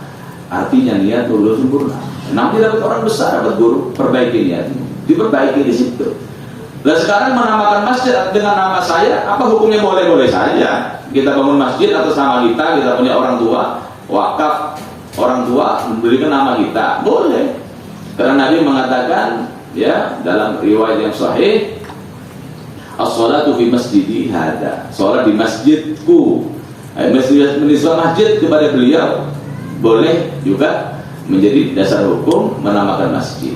artinya niat belum sempurna. Nanti dapat orang besar, dapat guru, perbaiki niatmu, diperbaiki di situ. Nah sekarang menamakan masjid dengan nama saya, apa hukumnya? Boleh-boleh saja. Kita bangun masjid atas nama kita punya orang tua, wakaf orang tua memberikan nama kita, boleh. Karena Nabi mengatakan, ya, dalam riwayat yang sahih, as-salatu fi masjidi hada, salat di masjidku. Menisbah masjid kepada beliau boleh juga menjadi dasar hukum menamakan masjid.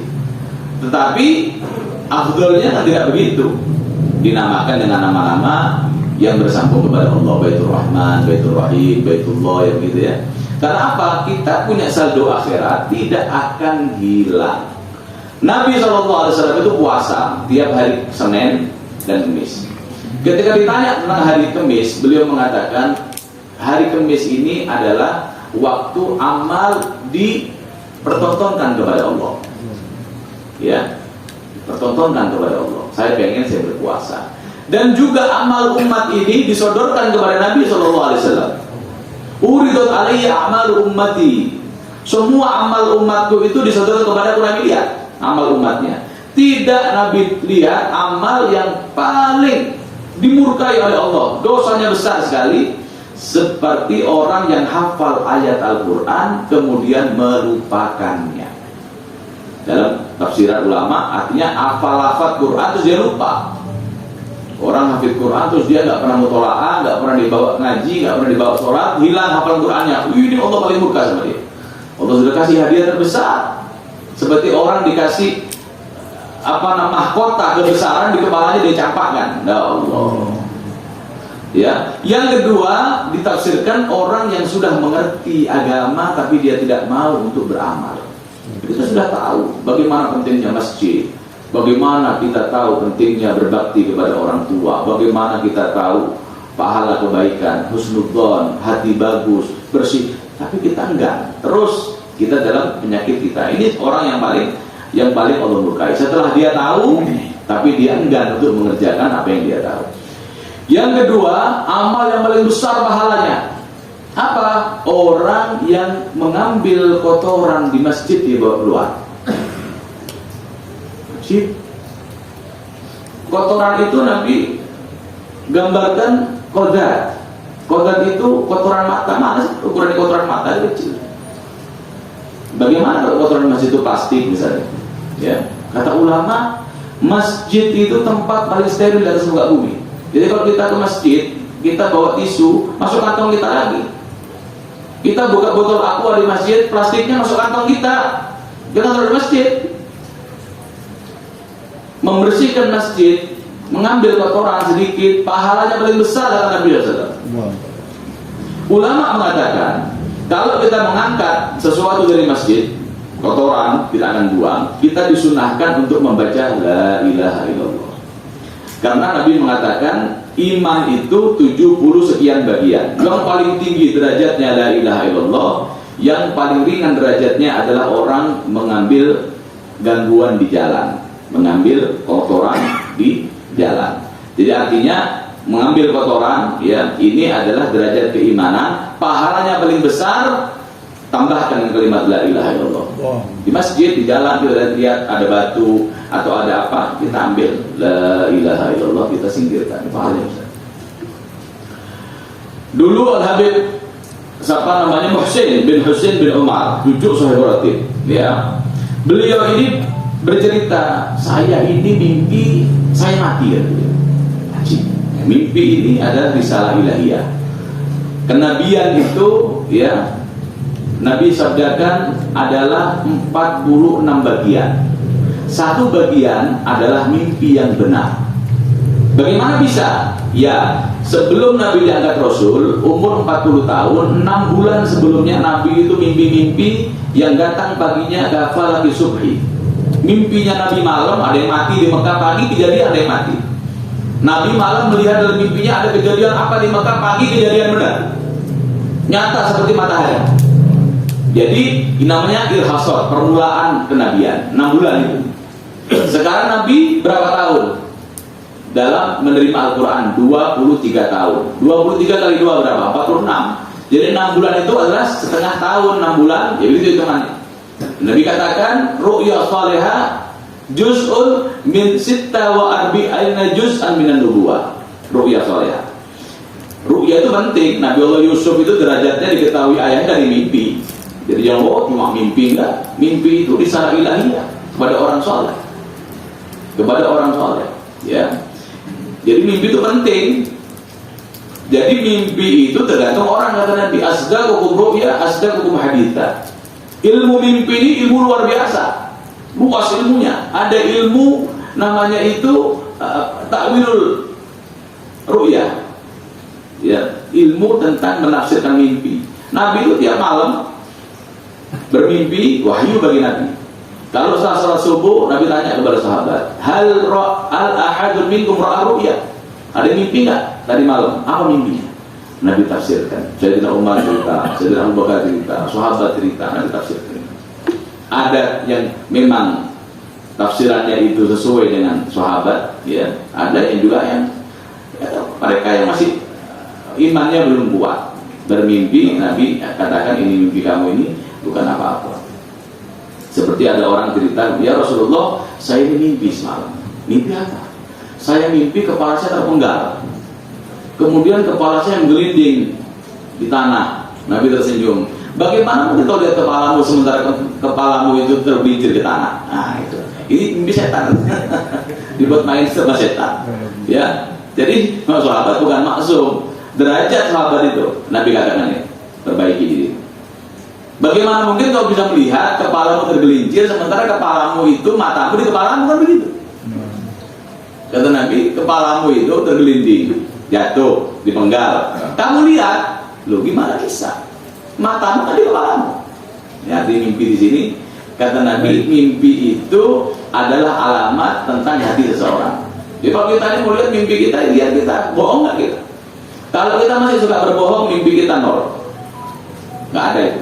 Tetapi afdolnya tidak begitu, dinamakan dengan nama-nama yang bersambung kepada Allah, Baitur Rahman, Baitur Rahim, Baitullah, yang gitu ya. Karena apa? Kita punya saldo akhirat tidak akan hilang. Nabi SAW itu puasa tiap hari Senin dan Kamis. Ketika ditanya tentang hari Kamis, beliau mengatakan hari Kamis ini adalah waktu amal dipertontonkan kepada Allah. Ya, pertontonkan kepada Allah. Saya pengen saya berpuasa. Dan juga amal umat ini disodorkan kepada Nabi SAW. Uridat alaiya amal ummati. Semua amal umatku itu disodorkan kepada aku. Nabi lihat amal umatnya. Tidak Nabi lihat amal yang paling dimurkai oleh Allah, dosanya besar sekali, seperti orang yang hafal ayat Al-Quran kemudian melupakannya. Dalam tafsiran ulama artinya hafal Quran terus dia lupa. Orang hafid Quran terus dia nggak pernah mutola'ah, nggak pernah dibawa ngaji, nggak pernah dibawa sholat, hilang hafal Qurannya. Ini Allah paling murka sama dia. Allah sudah kasih hadiah terbesar, seperti orang dikasih mahkota kebesaran di kepalanya, dia campakkan. Ya Allah. Ya, yang kedua ditafsirkan orang yang sudah mengerti agama tapi dia tidak mau untuk beramal. Kita sudah tahu bagaimana pentingnya masjid, bagaimana kita tahu pentingnya berbakti kepada orang tua, bagaimana kita tahu pahala kebaikan, husnudzon, hati bagus, bersih, tapi kita enggak. Terus kita dalam penyakit kita. Ini orang yang paling Allah murkai. Setelah dia tahu, tapi dia enggan untuk mengerjakan apa yang dia tahu. Yang kedua, amal yang paling besar pahalanya apa? Orang yang mengambil kotoran di masjid dia bawa keluar. Kotoran itu Nabi gambarkan qadar. Kodrat itu kotoran mata. Mana sih ukuran kotoran mata kecil? Bagaimana kalau kotoran masjid itu plastik misalnya? Ya, kata ulama, masjid itu tempat paling steril di atas muka bumi. Jadi kalau kita ke masjid, kita bawa tisu, masuk kantong kita lagi. Kita buka botol aqua di masjid, plastiknya masuk kantong kita. Jangan taruh di masjid. Membersihkan masjid, mengambil kotoran sedikit, pahalanya paling besar kata Nabi SAW. Ulama mengatakan, kalau kita mengangkat sesuatu dari masjid, kotoran kita akan buang, kita disunahkan untuk membaca la ilaha illallah. Karena Nabi mengatakan iman itu 70 sekian bagian. Yang paling tinggi derajatnya la ilaha illallah, yang paling ringan derajatnya adalah orang mengambil gangguan di jalan, mengambil kotoran di jalan. Jadi artinya mengambil kotoran, ya, ini adalah derajat keimanan. Pahalanya paling besar, tambahkan kalimat la ilaha illallah. Di masjid, di jalan kita lihat ada batu atau ada apa, kita ambil la ilaha illallah, kita singkirkan, pahalanya besar. Dulu Al-Habib siapa namanya, Muhsin bin Umar, cucu Sahih Ratib, ya. Beliau ini bercerita, saya ini mimpi saya mati, ya. Mimpi ini adalah risalah ilahiyah. Kenabian itu, ya, Nabi sabdakan adalah 46 bagian. Satu bagian adalah mimpi yang benar. Bagaimana bisa? Ya, sebelum Nabi diangkat Rasul, umur 40 tahun, 6 bulan sebelumnya Nabi itu mimpi-mimpi yang datang paginya ghafala fi subhi. Mimpinya Nabi malam, ada yang mati di Mekah, pagi kejadian ada yang mati. Nabi malam melihat dalam mimpinya ada kejadian apa di Mekah, pagi kejadian benar, nyata seperti matahari. Jadi ini namanya ilhasot, permulaan kenabian, 6 bulan itu. Sekarang Nabi berapa tahun dalam menerima Al-Quran? 23 tahun. 23 kali 2 berapa? 46. Jadi 6 bulan itu adalah setengah tahun, 6 bulan, ya begitu hitungannya. Nabi katakan ru'ya salihah juz'un min sitta wa arba'ina juz'an minan nubuwah. Ru'ya salihah. Ru'ya itu penting. Nabi Allah Yusuf itu derajatnya diketahui ayah dari mimpi. Jadi jangan cuma mimpi, enggak. Mimpi itu risalah ilahiyah kepada orang soleh. Kepada orang soleh, ya. Jadi mimpi itu penting. Jadi mimpi itu tergantung orang, kata Nabi, asdaqukum ru'ya asdaqukum haditha. Ilmu mimpi ini ilmu luar biasa, luas ilmunya. Ada ilmu namanya itu ta'wilul ru'ya, ya, ilmu tentang menafsirkan mimpi. Nabi itu tiap malam bermimpi, wahyu bagi Nabi. Kalau setelah salat subuh, Nabi tanya kepada sahabat, hal ahadun minkum ra'a ru'ya? Ada mimpi nggak tadi malam? Apa mimpinya? Nabi tafsirkan. Sayyidina Umar cerita, Sayyidina Abu Bakar cerita, sahabat cerita, Nabi tafsirkan. Ada yang memang tafsirannya itu sesuai dengan sahabat, ya. Ada yang juga yang, ya, mereka yang masih imannya belum kuat, bermimpi, Nabi katakan ini mimpi kamu ini bukan apa-apa. Seperti ada orang cerita, ya Rasulullah, saya ini mimpi semalam. Mimpi apa? Saya mimpi kepala saya terpenggal, kemudian kepala saya menggelinding di tanah. Nabi tersenyum. Bagaimana mungkin kalau lihat kepalamu sementara kepalamu itu terbincir ke tanah? Nah itu, ini mimpi setan. Dibuat main sama setan. Ya, jadi sahabat bukan maksum. Derajat sahabat itu, Nabi katakan ini, perbaiki diri. Bagaimana mungkin kau bisa melihat kepalamu tergelincir sementara kepalamu itu, matamu di kepalamu, kan begitu? Kata Nabi, kepalamu itu tergelinding, jatuh, dipenggal. Kamu lihat, loh gimana bisa? Matamu kan di kepalamu. Ya, di mimpi di sini, kata Nabi, mimpi itu adalah alamat tentang hati seseorang. Jadi kalau kita ini mau lihat mimpi kita, lihat kita bohong nggak kita? Kalau kita masih suka berbohong, mimpi kita nol, nggak ada itu.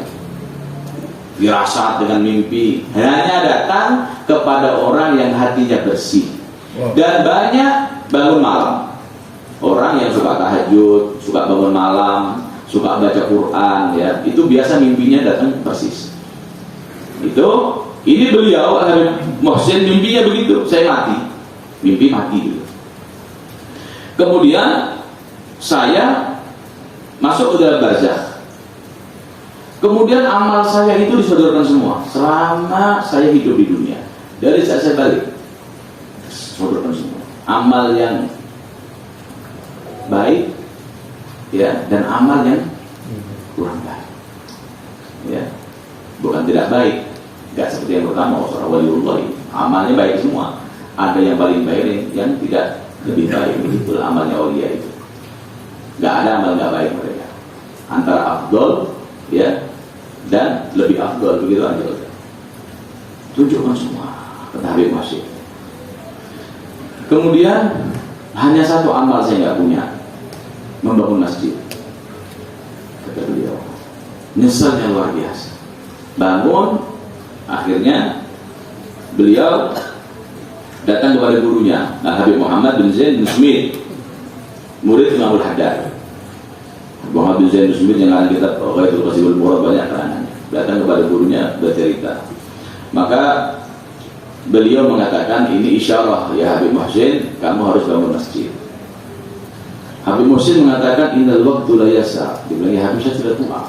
Firasat dengan mimpi hanya datang kepada orang yang hatinya bersih. Dan banyak bangun malam. Orang yang suka tahajud, suka bangun malam, suka baca Quran, ya, itu biasa mimpinya datang persis. Ini beliau Muhsin mimpinya begitu, saya mati. Mimpi mati gitu. Kemudian saya masuk ke dalam barzakh. Kemudian amal saya itu disodorkan semua selama saya hidup di dunia. Dari saat saya balik, sodorkan semua. Amal yang baik, ya, dan amal yang kurang baik, ya, bukan tidak baik, nggak seperti yang pertama seorang waliullah, amalnya baik semua. Ada yang paling baik, yang tidak lebih baik. Itulah amalnya aulia itu. Nggak ada amal nggak baik mereka. Antara afdol, ya, dan lebih afdol, begitu aja. Tunjukkan semua kata Habib Masih. Kemudian hanya satu amal saya nggak punya, membangun masjid. Kata beliau, nyesalnya luar biasa. Bangun, akhirnya beliau datang kepada gurunya, Habib Muhammad bin Zain bin Smith, murid Imam Al-Haddad. Muhammad bin Zain bin Smith yang ada kitab Ghaitul Qasidul Murad, banyak terangannya. Datang kepada gurunya bercerita. Maka beliau mengatakan, ini isyarah ya Habib Muhsin, kamu harus bangun masjid. Habib Muhsin mengatakan, innal waqtu la yasa. Dia bilang, ya Habib, saya sudah tua,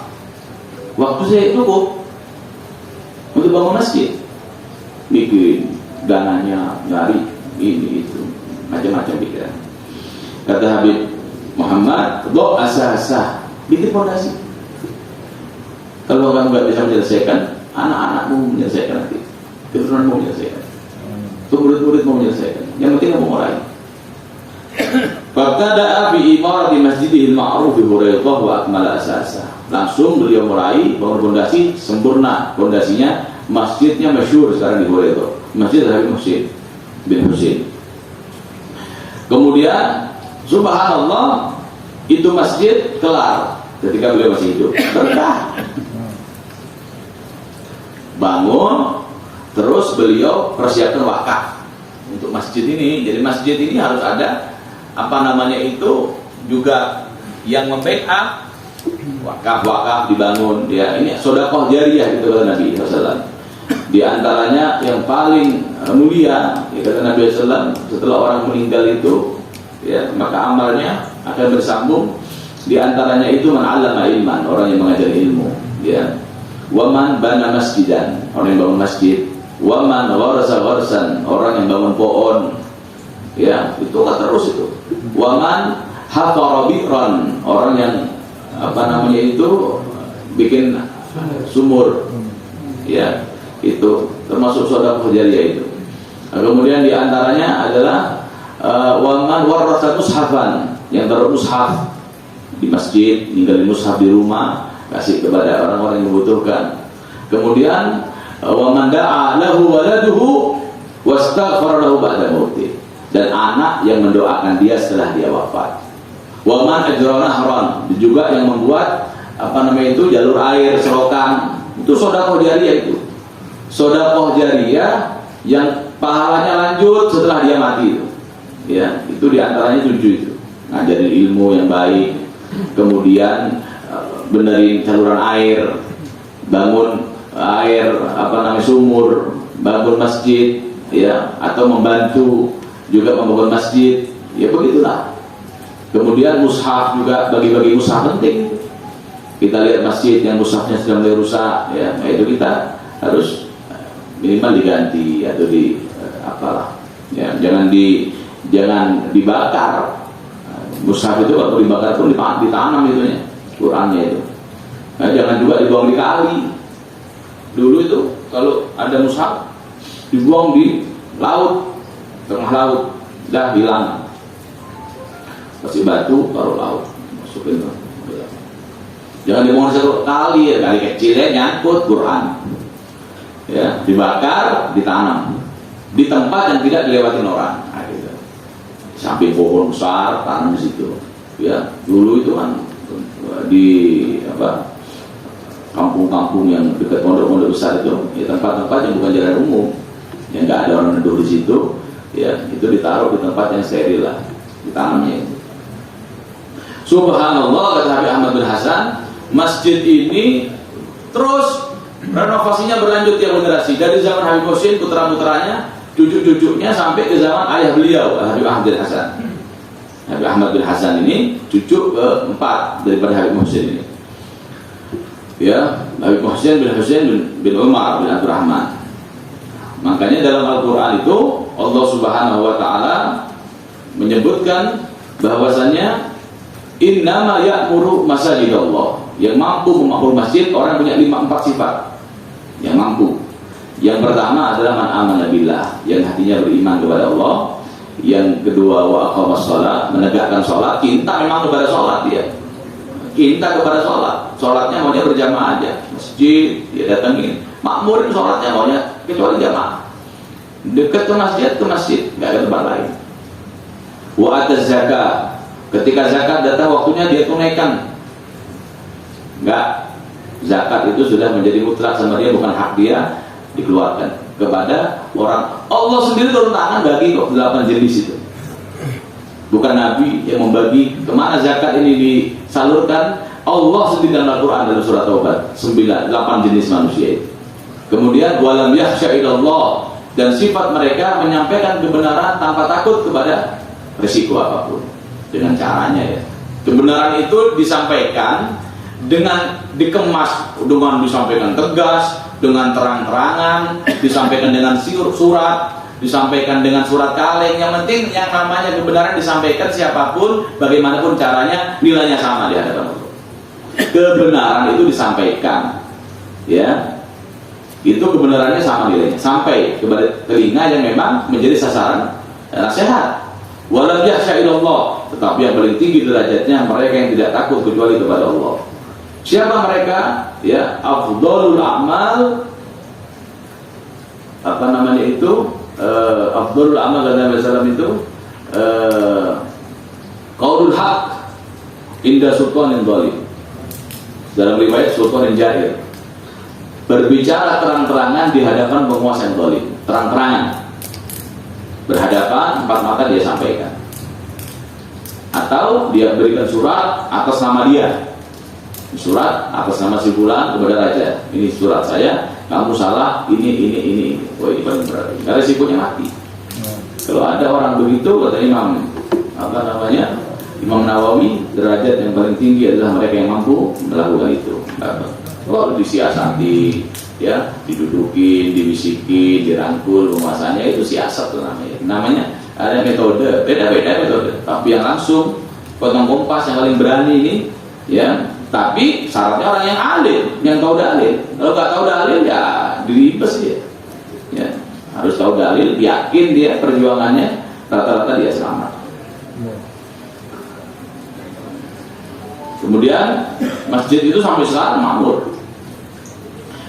waktu saya cukup untuk bangun masjid. Bikin dananya, nyari ini itu, macam-macam pikiran. Kata Habib Muhammad, do asasah, bikin fondasi. Kalau kamu nggak bisa menyelesaikan, anak-anakmu menyelesaikan nanti, keturunanmu menyelesaikan, murid-muridmu menyelesaikan. Yang penting kamu mulai. Fabtada'a bi imarati masjidil ma'ruf bi Hurairah wa akmala asasah. Langsung beliau mulai bangun fondasi, sempurna fondasinya. Masjidnya masyhur sekarang di Hurairah, Masjid Habib Muhsin bin Husain. Kemudian subhanallah, itu masjid kelar ketika beliau masih hidup. Berkah. Bangun, terus beliau persiapkan wakaf untuk masjid ini. Jadi masjid ini harus ada itu juga yang membackup wakaf dibangun, ya. Ini sedekah jariyah, gitu kata Nabi SAW. Di antaranya yang paling mulia, ya, kata Nabi SAW, setelah orang meninggal itu, ya, maka amalnya akan bersambung. Di antaranya itu man 'allama ilman, orang yang mengajar ilmu, ya. Waman bana masjidan, orang yang bangun masjid. Waman gharasa gharsan, orang yang bangun pohon, ya, itu kan terus itu. Waman hafara bi'ran, orang yang itu bikin sumur, ya, itu termasuk sedekah jariyah itu. Nah, kemudian di antaranya adalah waman warasa mushafan, yang taruh mushaf di masjid, ninggalin mushaf di rumah, kasih kepada orang-orang yang membutuhkan. Kemudian waman da'a lahu waladuhu wastaghfara lahu ba'da mautih, dan anak yang mendoakan dia setelah dia wafat. Waman ajra nahran, juga yang membuat jalur air, selokan, itu sedekah jariyah itu. Sedekah jariyah yang pahalanya lanjut setelah dia mati itu. Ya, itu diantaranya 7 itu. Ngajarin ilmu yang baik, kemudian benerin saluran air, bangun air sumur, bangun masjid, ya, atau membantu juga membangun masjid, ya, begitulah. Kemudian mushaf juga, bagi-bagi mushaf penting. Kita lihat masjid yang mushafnya sedang mulai rusak, ya, itu kita harus minimal diganti atau ya, jangan dibakar. Mushaf itu kalau dibakar pun ditanam itunya, Qurannya itu. Nah, jangan juga dibuang di kali. Dulu itu kalau ada mushaf dibuang di laut, tengah laut, dah hilang. Kasih batu, taruh laut, masukin. Jangan dibuang satu kali, ya, kali kecilnya nyangkut Quran, ya, dibakar, ditanam di tempat yang tidak dilewatin orang. Nah, gitu. Samping pohon besar, tanam di situ. Ya, dulu itu kan di kampung-kampung yang dekat pondok-pondok besar itu, ya, tempat-tempat yang bukan jalan umum, yang nggak ada orang neduh di situ, ya, itu ditaruh di tempat yang steril lah, ditanamnya itu. Subhanallah, kata Habib Ahmad bin Hasan, masjid ini terus renovasinya berlanjut tiap generasi, dari zaman Habib Muhsin, putra-putranya, cucu-cucunya, sampai ke zaman ayah beliau, Habib Ahmad bin Hasan. Habib Ahmad bin Hasan ini cucu keempat daripada Habib Muhsin ini. Ya, Habib Muhsin bin Umar bin Abdurrahman. Makanya dalam Al-Quran itu Allah Subhanahu wa Ta'ala menyebutkan bahwasanya innama ya'muru masajidallah, yang mampu memakmur masjid orang punya 4 sifat yang mampu. Yang pertama adalah man amana billah, yang hatinya beriman kepada Allah. Yang kedua wa aqamas shalah, menegakkan sholat, cinta memang kepada sholat dia. Cinta kepada sholat, sholatnya maunya berjamaah aja, masjid dia datangin, makmurin sholatnya maunya kecuali jamaah. Dekat ke masjid, nggak ada tempat lain. Wa ataz zakat, ketika zakat datang waktunya dia tunaikan. Enggak, zakat itu sudah menjadi mutlak sama dia, bukan hak dia, dikeluarkan kepada orang. Allah sendiri turun tangan bagi kok 8 jenis itu. Bukan Nabi yang membagi. Kemana zakat ini disalurkan? Allah sendiri dalam Al-Quran dalam surat Taubat 8 jenis manusia itu. Kemudian walam yakhsha illallah, dan sifat mereka menyampaikan kebenaran tanpa takut kepada risiko apapun. Dengan caranya ya, kebenaran itu disampaikan dengan dikemas, dengan disampaikan tegas, dengan terang-terangan, disampaikan dengan surat, disampaikan dengan surat kaleng. Yang penting yang namanya kebenaran disampaikan siapapun, bagaimanapun caranya, nilainya sama di hadapan Allah. Kebenaran itu disampaikan, ya, itu kebenarannya sama nilainya, sampai kepada telinga yang memang menjadi sasaran nasihat. Walam yakhsha illallah, tetapi yang paling tinggi derajatnya mereka yang tidak takut kecuali kepada Allah. Siapa mereka? Ya, afdhalul a'mal, apa namanya itu? Afdhalul a'mal kata Nabi sallallahu itu qaulul haq inda sultanin dhalim. Dalam riwayat sultan yang jahil, berbicara terang-terangan di hadapan penguasa yang dhalim. Terang-terangan, berhadapan, 4 mata dia sampaikan. Atau dia berikan surat atas nama dia, surat atas nama si fulan kepada raja, ini surat saya, kamu salah, ini. Wah, ini paling berat, karena risikonya mati. Kalau ada orang begitu, kata Imam Nawawi, derajat yang paling tinggi adalah mereka yang mampu melakukan itu. Kalau disiasati, ya, didudukin, dibisikin, dirangkul penguasanya, itu siasat tuh namanya. Namanya ada metode, beda-beda metode. Tapi yang langsung potong kompas yang paling berani ini, ya. Tapi syaratnya orang yang alim, yang tahu dalil. Kalau nggak tahu dalil, ya diribes dia. Ya, harus tahu dalil, yakin dia perjuangannya, rata-rata dia selamat. Kemudian masjid itu sampai sekarang makmur.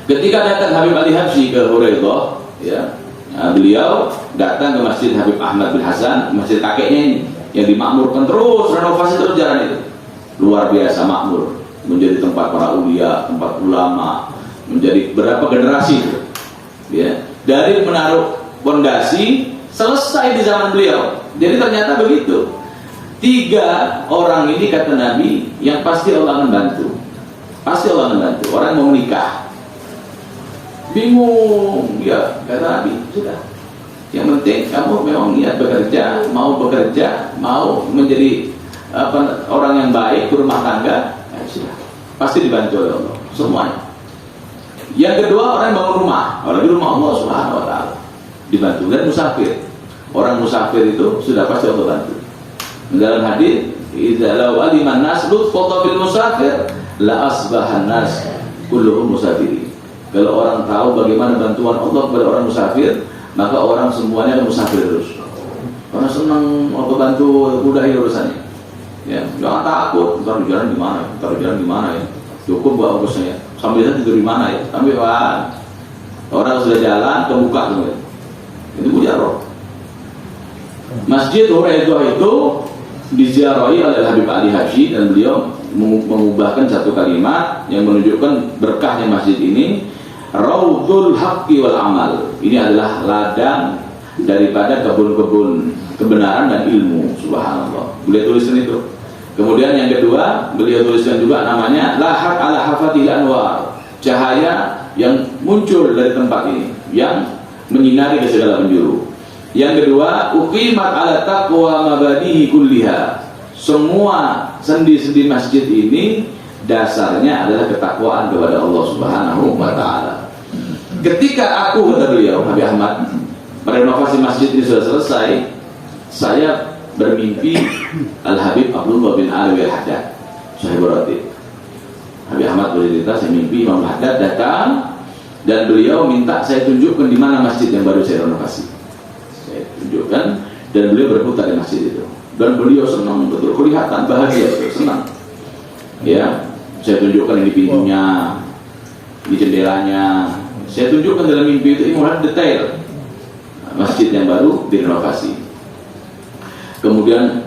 Ketika datang Habib Ali Habsyi ke Hurairah, ya, beliau datang ke masjid Habib Ahmad bin Hasan, masjid kakeknya ini, yang dimakmurkan terus, renovasi terus jalan itu, luar biasa makmur, menjadi tempat para ulia, tempat ulama, menjadi berapa generasi itu, ya, dari menaruh pondasi selesai di zaman beliau. Jadi ternyata begitu. 3 orang ini kata Nabi yang pasti Allah akan bantu, pasti Allah akan bantu. Orang mau menikah, bingung, ya kata Nabi, sudah, yang penting kamu memang niat bekerja, mau menjadi orang yang baik, berumah tangga, ya sudah, pasti dibantu oleh Allah semuanya. Yang kedua, orang yang bangun rumah, apalagi rumah Allah Subhanahu wa Ta'ala, dibantu. Dan musafir, orang musafir itu sudah pasti Allah bantu. Dalam hadis, idza law aliman nas lutfa bil musafir la asbahan nas kulluhum musafirin. Kalau orang tahu bagaimana bantuan Allah kepada orang musafir, maka orang semuanya akan musafir terus. Orang senang Allah bantu, mudahi urusannya. Ya, jangan takut, ntar jalan di mana ya? Cukup buat ongkosnya. Sambil tidur di mana ya? Sambil orang sudah jalan kebuka semua. Itu mujarab. Masjid Hurairah itu diziarahi oleh Habib Ali Habsyi, dan beliau mengubahkan satu kalimat yang menunjukkan berkahnya masjid ini. Raudhul haqqi wal amal. Ini adalah ladang daripada kebun-kebun kebenaran dan ilmu. Subhanallah. Beliau tuliskan itu. Kemudian yang kedua, beliau tuliskan juga namanya lahak ala hafatil anwar. Cahaya yang muncul dari tempat ini, yang menyinari ke segala penjuru. Yang kedua, uqimat ala taqwa mabadihi kulliha. semua sendi-sendi masjid ini dasarnya adalah ketakwaan kepada Allah Subhanahu wa Ta'ala. Ketika aku, kata beliau, Habib Ahmad, merenovasi masjid ini sudah selesai, saya bermimpi Al-Habib Abdullah bin Alwi Al-Haddad, Sahibul Ratib. Habib Ahmad bercerita, saya mimpi Imam Haddad datang dan beliau minta saya tunjukkan di mana masjid yang baru saya renovasi. Saya tunjukkan dan beliau berputar di masjid itu. Dan beliau senang betul, kelihatan bahagia, senang. Ya, saya tunjukkan ini pintunya, ini jendelanya. Saya tunjukkan dalam mimpi itu mulai detail masjid yang baru direnovasi. Kemudian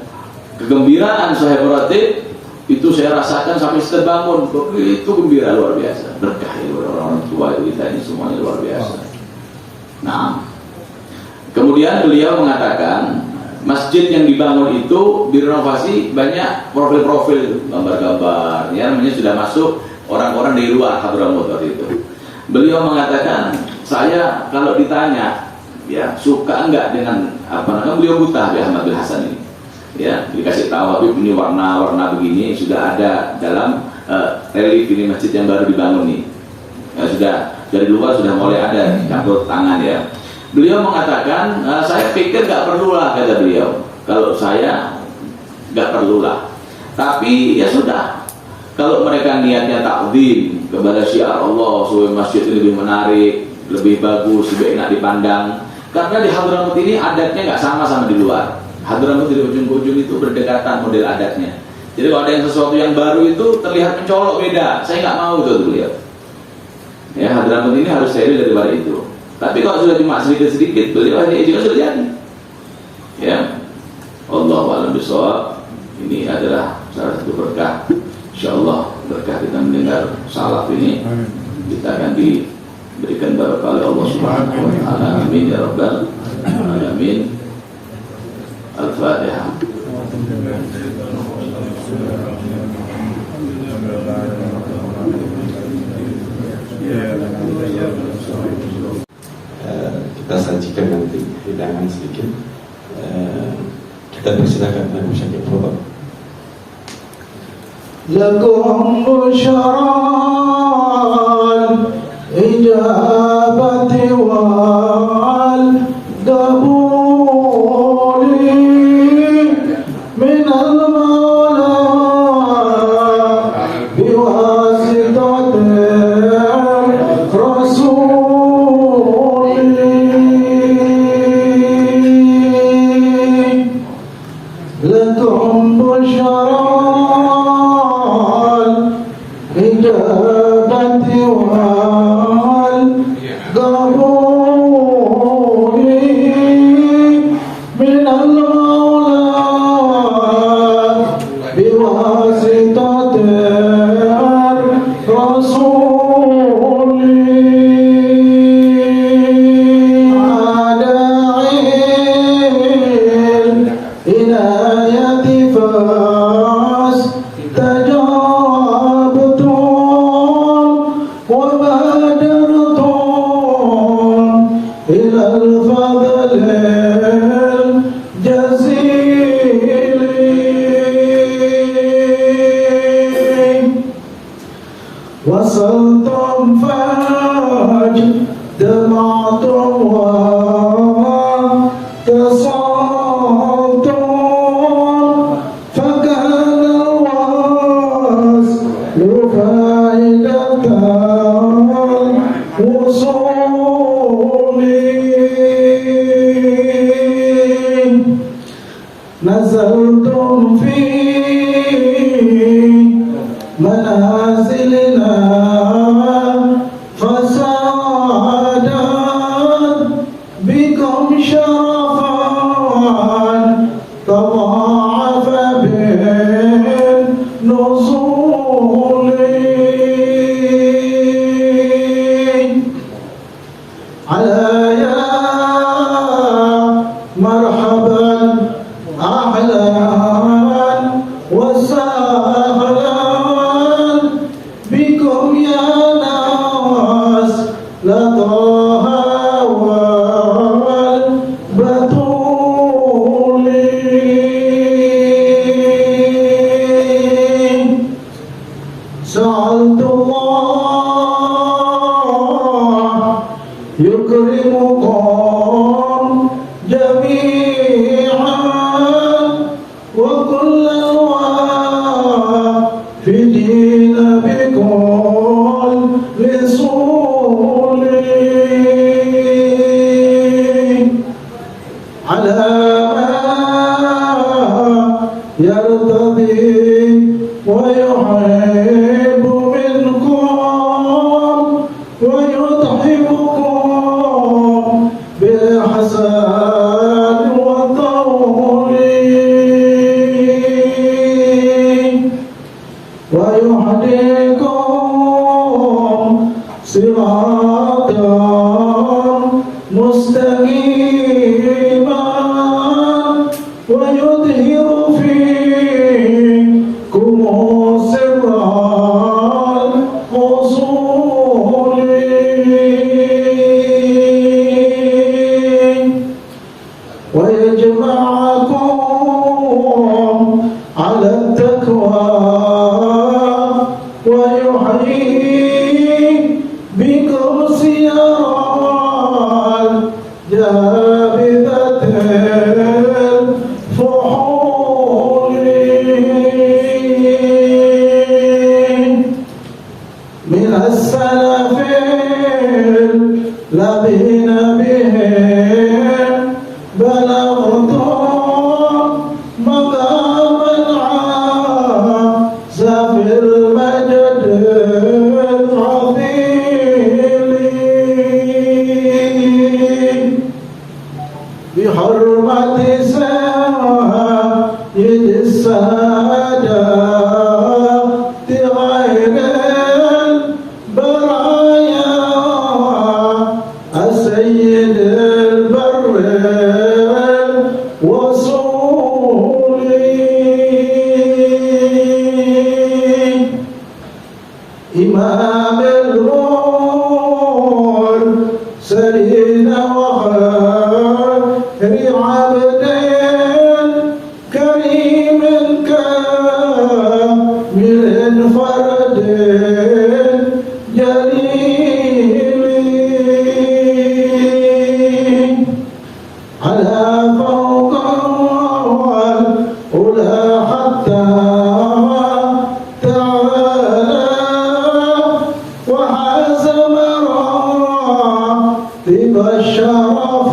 kegembiraan Sahibul Ratib itu saya rasakan sampai terbangun. Itu gembira luar biasa, berkah ya orang tua itu kita ini semuanya luar biasa. Nah, kemudian beliau mengatakan masjid yang dibangun itu direnovasi banyak profil-profil, gambar-gambar, ya namanya sudah masuk orang-orang dari luar Hadramaut waktu itu. Beliau mengatakan, saya kalau ditanya, ya suka enggak dengan apa namanya, beliau buta ya Ahmad bin Hasan ini, ya dikasih tahu Habib ini warna-warna begini sudah ada dalam relief ini masjid yang baru dibangun nih, ya, sudah dari luar sudah mulai ada campur tangan ya. Beliau mengatakan, saya pikir nggak perlulah, kata beliau. Kalau saya nggak perlulah. Tapi ya sudah. Kalau mereka niatnya takzim kepada syiar Allah, supaya masjid ini lebih menarik, lebih bagus, lebih enak dipandang. Karena di Hadramaut ini adatnya nggak sama di luar. Hadramaut di ujung-ujung itu berdekatan model adatnya. Jadi kalau ada yang sesuatu yang baru itu terlihat mencolok beda. Saya nggak mau itu beliau. Ya Hadramaut ini harus steril daripada itu. Tapi kalau sudah cuma sedikit-sedikit, beliau hanya juga sudah jadi. Ya, Allahu a'lam bishawab. Ini adalah salah satu berkah. Insyaallah berkah kita mendengar salaf ini, kita akan diberikan barakah oleh Allah Subhanahu wa Ta'ala. Amin ya rabbal alamin. Al-Fatihah. Kita sajikan nanti hidangan sedikit. Kita persilakan Abu Syakir Fadhil. Lakum busyran ijabati wal qabuli minal maula biwasitati rasul. Lakum busyran ijabati wal qabuli minal maula biwasitati rasuli. Ada'il inayati fas tajabtum wa badartum ilal fadlil jazili. Wasaltum faj dama'tum wa tasaltum fakana waslu faidatan usuli. Nazaltum fi manazilina fasadan bikum syarafan tada'afa bin nuzuli. Ala ya marhaban ahlan wa sahlan bikum ya nas la taha wal batuli. بالإحسان والطول ويهديكم صراطا مستقيما ويظهر فيكم سر الحصول ويجمعكم على التقوى ويحيي بكم سيرا جابذة الفحول من السلف الذين بهم بلغتم مقام العز في المجد العظيم بحرمة سيد السادات غير البرايا السيد البر الوصول إمام المرسلين وخير عبد كريم كامل فرد جليل على فوق الأولى حتى تعالى وحاز مراتب الشرف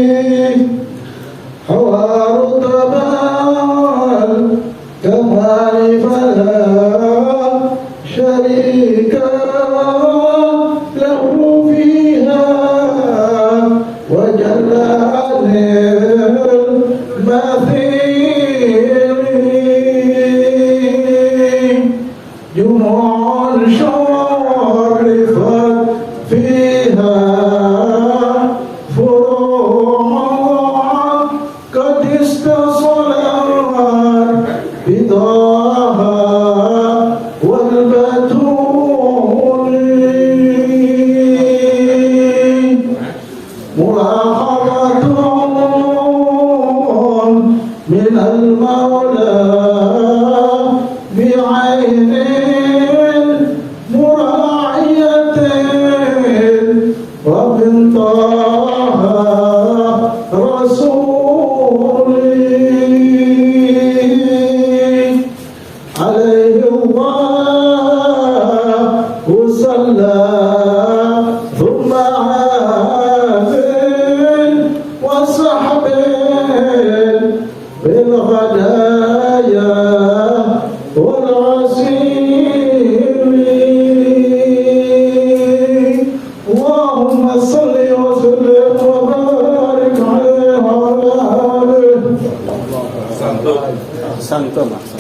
العظيم حوار طبال كمال فلا شريك له فيها وجل عن المثيل جموع شرفت فيها فروع قد استصلت بضاها والبتول ملاحظة من المولى بعين مراعية ومن طه رسولي عليه الله صلى ثم عاد وصحبه بالغدايا والعسير اللهم صل وسلم وبارك عليه وعلى آله Santo, Mas.